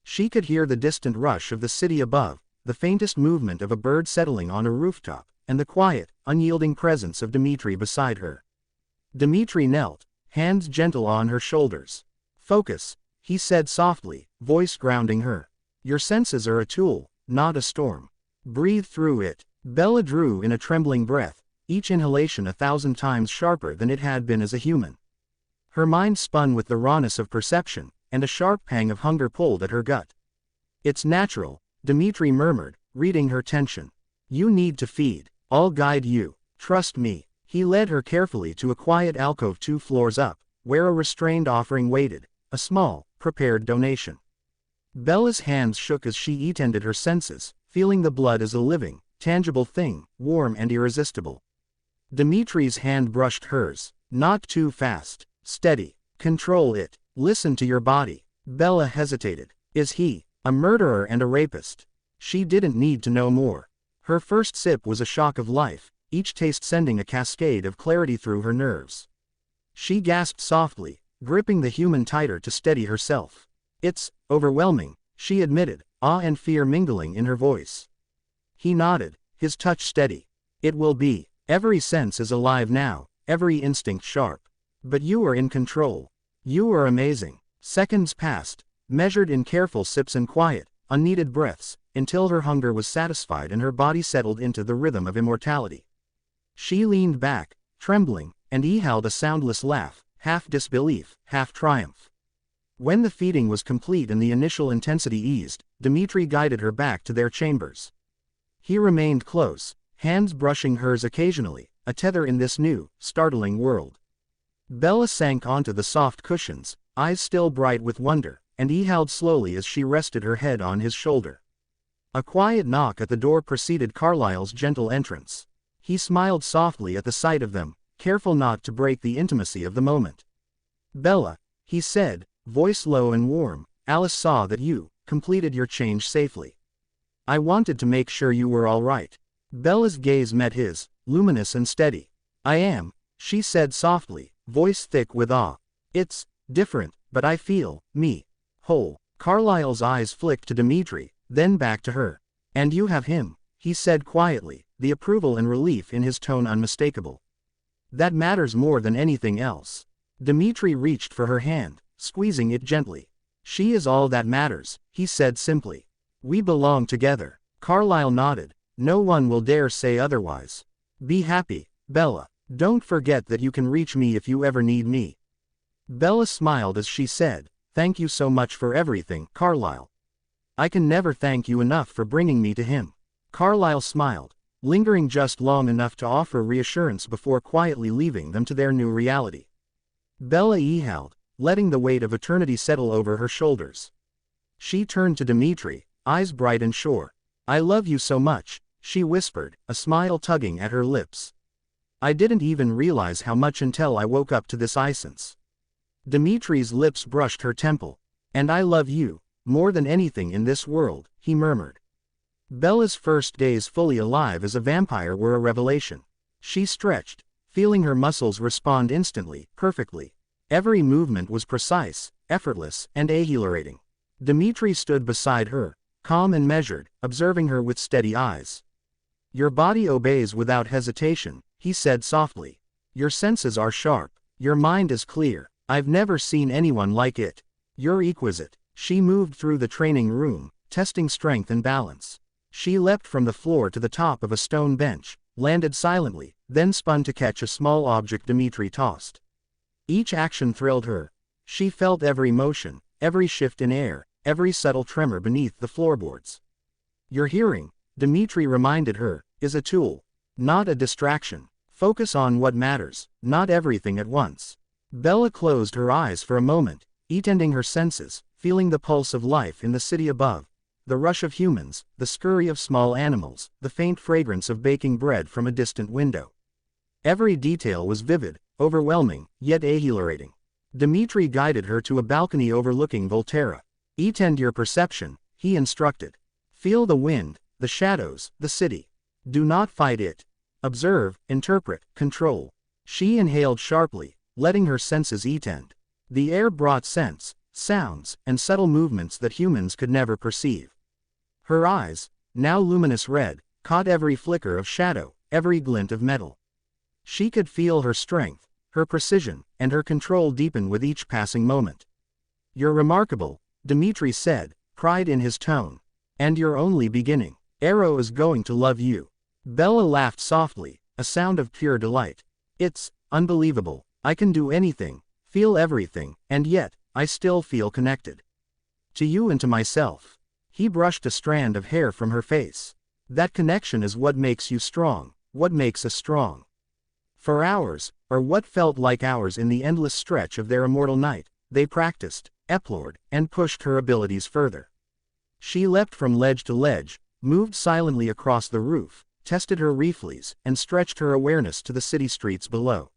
She could hear the distant rush of the city above, the faintest movement of a bird settling on a rooftop, and the quiet, unyielding presence of Dmitri beside her. Dmitri knelt, hands gentle on her shoulders. Focus, he said softly, voice grounding her. Your senses are a tool, not a storm. Breathe through it. Bella drew in a trembling breath, each inhalation 1,000 times sharper than it had been as a human. Her mind spun with the rawness of perception, and a sharp pang of hunger pulled at her gut. It's natural, Dmitri murmured, reading her tension. You need to feed. I'll guide you. Trust me. He led her carefully to a quiet alcove 2 floors up, where a restrained offering waited, a small, prepared donation. Bella's hands shook as she tended her senses, feeling the blood as a living, tangible thing, warm and irresistible. Dmitri's hand brushed hers. Not too fast. Steady. Control it. Listen to your body. Bella hesitated. Is he a murderer and a rapist? She didn't need to know more. Her first sip was a shock of life, each taste sending a cascade of clarity through her nerves. She gasped softly, gripping the human tighter to steady herself. It's overwhelming, she admitted, awe and fear mingling in her voice. He nodded, his touch steady. It will be. Every sense is alive now, every instinct sharp. But you are in control. You are amazing. Seconds passed, measured in careful sips and quiet, unneeded breaths, until her hunger was satisfied and her body settled into the rhythm of immortality. She leaned back, trembling, and he held a soundless laugh, half disbelief, half triumph. When the feeding was complete and the initial intensity eased, Dmitri guided her back to their chambers. He remained close, hands brushing hers occasionally, a tether in this new, startling world. Bella sank onto the soft cushions, eyes still bright with wonder, and he held slowly as she rested her head on his shoulder. A quiet knock at the door preceded Carlyle's gentle entrance. He smiled softly at the sight of them, careful not to break the intimacy of the moment. Bella, he said, voice low and warm, Alice saw that you completed your change safely. I wanted to make sure you were all right. Bella's gaze met his, luminous and steady. I am, she said softly, voice thick with awe. It's different, but I feel whole. Carlyle's eyes flicked to Dimitri, then back to her. And you have him, he said quietly, the approval and relief in his tone unmistakable. That matters more than anything else. Dimitri reached for her hand, squeezing it gently. She is all that matters, he said simply. We belong together. Carlyle nodded. No one will dare say otherwise. Be happy, Bella. Don't forget that you can reach me if you ever need me. Bella smiled as she said, thank you so much for everything, Carlyle. I can never thank you enough for bringing me to him. Carlyle smiled, lingering just long enough to offer reassurance before quietly leaving them to their new reality. Bella exhaled, letting the weight of eternity settle over her shoulders. She turned to Dimitri, eyes bright and sure. I love you so much, she whispered, a smile tugging at her lips. I didn't even realize how much until I woke up to this essence. Dimitri's lips brushed her temple. And I love you, more than anything in this world, he murmured. Bella's first days fully alive as a vampire were a revelation. She stretched, feeling her muscles respond instantly, perfectly. Every movement was precise, effortless, and exhilarating. Dimitri stood beside her, calm and measured, observing her with steady eyes. Your body obeys without hesitation, he said softly. Your senses are sharp, your mind is clear. I've never seen anyone like it. You're exquisite. She moved through the training room, testing strength and balance. She leapt from the floor to the top of a stone bench, landed silently, then spun to catch a small object Dimitri tossed. Each action thrilled her. She felt every motion, every shift in air, every subtle tremor beneath the floorboards. Your hearing, Dimitri reminded her, is a tool, not a distraction. Focus on what matters, not everything at once. Bella closed her eyes for a moment, attending her senses, feeling the pulse of life in the city above, the rush of humans, the scurry of small animals, the faint fragrance of baking bread from a distant window. Every detail was vivid, overwhelming, yet exhilarating. Dimitri guided her to a balcony overlooking Volturi. Attend your perception, he instructed. Feel the wind, the shadows, the city. Do not fight it. Observe, interpret, control. She inhaled sharply, letting her senses attend. The air brought scents, sounds, and subtle movements that humans could never perceive. Her eyes, now luminous red, caught every flicker of shadow, every glint of metal. She could feel her strength, her precision, and her control deepen with each passing moment. You're remarkable, Dimitri said, pride in his tone. And you're only beginning. Arrow is going to love you. Bella laughed softly, a sound of pure delight. It's unbelievable. I can do anything, feel everything, and yet, I still feel connected. To you and to myself. He brushed a strand of hair from her face. That connection is what makes you strong, what makes us strong. For hours, or what felt like hours in the endless stretch of their immortal night, they practiced, explored, and pushed her abilities further. She leapt from ledge to ledge, moved silently across the roof, tested her reflex, and stretched her awareness to the city streets below.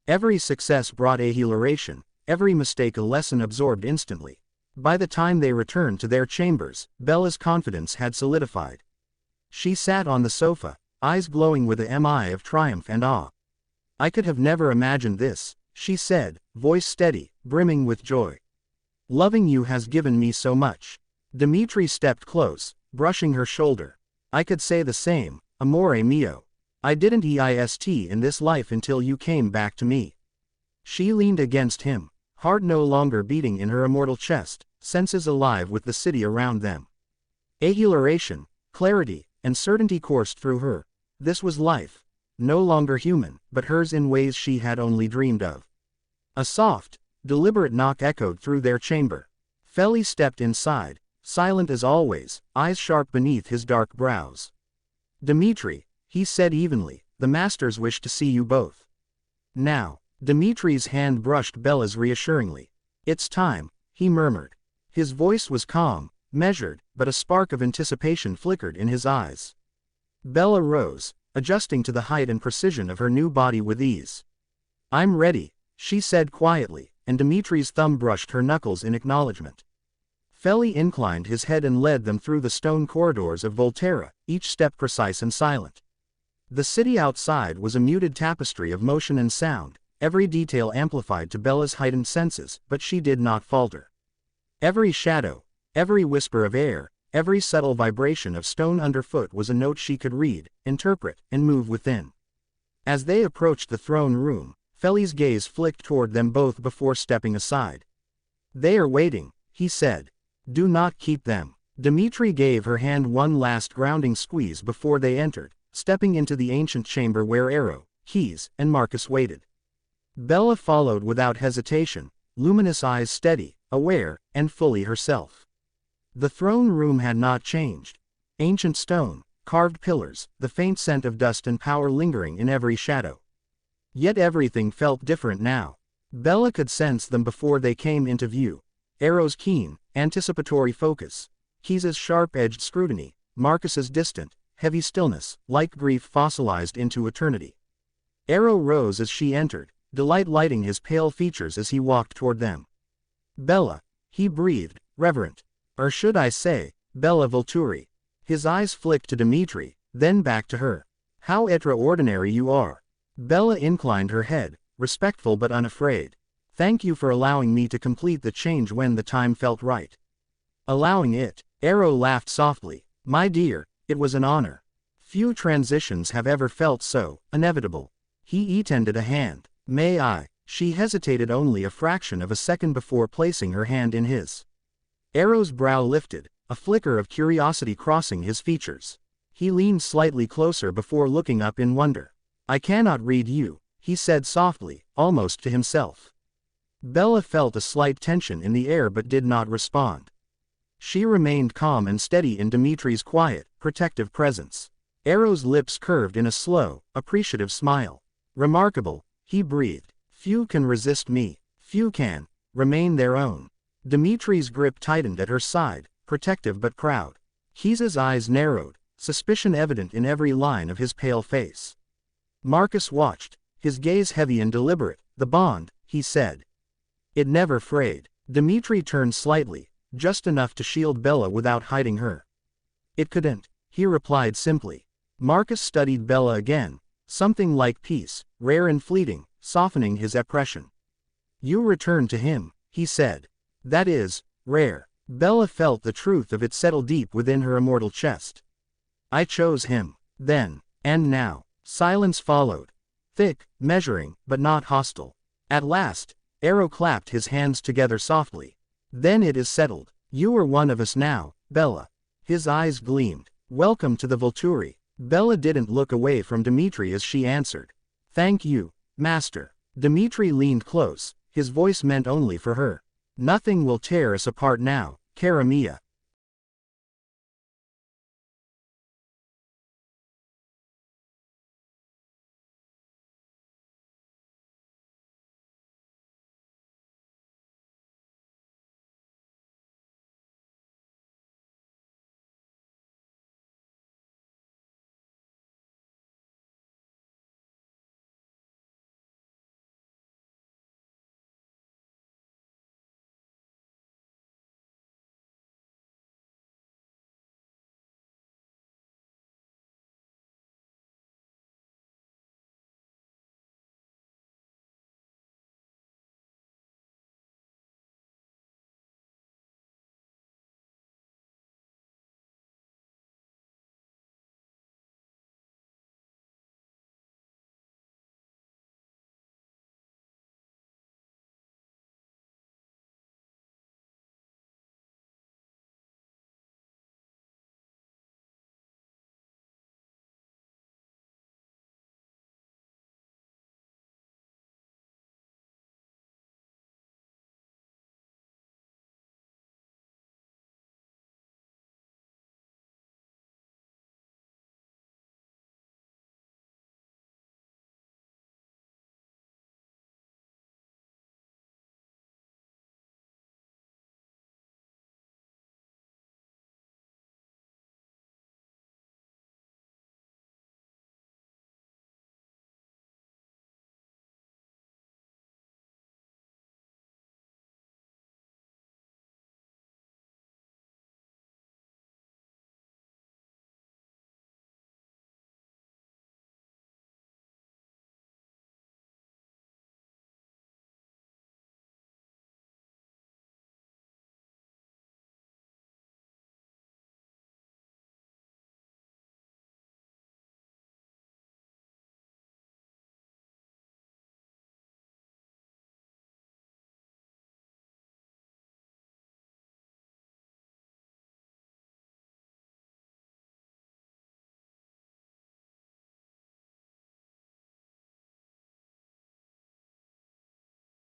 Every success brought exhilaration, every mistake a lesson absorbed instantly. By the time they returned to their chambers, Bella's confidence had solidified. She sat on the sofa, eyes glowing with the eye of triumph and awe. I could have never imagined this, she said, voice steady, brimming with joy. Loving you has given me so much. Dimitri stepped close, brushing her shoulder. I could say the same, amore mio. I didn't exist in this life until you came back to me. She leaned against him, heart no longer beating in her immortal chest, senses alive with the city around them. Exhilaration, clarity, and certainty coursed through her. This was life. No longer human, but hers in ways she had only dreamed of. A soft, deliberate knock echoed through their chamber. Feli stepped inside, silent as always, eyes sharp beneath his dark brows. Dimitri, he said evenly, the masters wish to see you both. Now. Dimitri's hand brushed Bella's reassuringly. It's time, he murmured. His voice was calm, measured, but a spark of anticipation flickered in his eyes. Bella rose, adjusting to the height and precision of her new body with ease. I'm ready, she said quietly, and Dimitri's thumb brushed her knuckles in acknowledgement. Feli inclined his head and led them through the stone corridors of Volturi, each step precise and silent. The city outside was a muted tapestry of motion and sound, every detail amplified to Bella's heightened senses, but she did not falter. Every shadow, every whisper of air, every subtle vibration of stone underfoot was a note she could read, interpret, and move within. As they approached the throne room, Feli's gaze flicked toward them both before stepping aside. "They are waiting," he said. "Do not keep them." Dimitri gave her hand one last grounding squeeze before they entered, stepping into the ancient chamber where Arrow, Keys, and Marcus waited. Bella followed without hesitation, luminous eyes steady, aware, and fully herself. The throne room had not changed. Ancient stone, carved pillars, the faint scent of dust and power lingering in every shadow. Yet everything felt different now. Bella could sense them before they came into view. Arrow's keen, anticipatory focus, Keys's sharp-edged scrutiny, Marcus's distant, heavy stillness, like grief fossilized into eternity. Arrow rose as she entered, delight lighting his pale features as he walked toward them. "Bella," he breathed, reverent. "Or should I say, Bella Volturi." His eyes flicked to Dimitri, then back to her. "How extraordinary you are." Bella inclined her head, respectful but unafraid. "Thank you for allowing me to complete the change when the time felt right." "Allowing it?" Arrow laughed softly. "My dear, it was an honor. Few transitions have ever felt so inevitable." He extended a hand. "May I?" She hesitated only a fraction of a second before placing her hand in his. Arrow's brow lifted, a flicker of curiosity crossing his features. He leaned slightly closer before looking up in wonder. "I cannot read you," he said softly, almost to himself. Bella felt a slight tension in the air but did not respond. She remained calm and steady in Dimitri's quiet, protective presence. Arrow's lips curved in a slow, appreciative smile. "Remarkable," he breathed. "Few can resist me. Few can remain their own." Dimitri's grip tightened at her side, protective but proud. Keys's eyes narrowed, suspicion evident in every line of his pale face. Marcus watched, his gaze heavy and deliberate. "The bond," he said. "It never frayed." Dimitri turned slightly, just enough to shield Bella without hiding her. "It couldn't," he replied simply. Marcus studied Bella again, something like peace, rare and fleeting, softening his oppression. "You returned to him," he said. "That is, rare." Bella felt the truth of it settle deep within her immortal chest. "I chose him. Then. And now." Silence followed. Thick, measuring, but not hostile. At last, Arrow clapped his hands together softly. "Then it is settled. You are one of us now, Bella." His eyes gleamed. "Welcome to the Volturi." Bella didn't look away from Dimitri as she answered. "Thank you, Master." Dimitri leaned close, his voice meant only for her. "Nothing will tear us apart now, cara mia."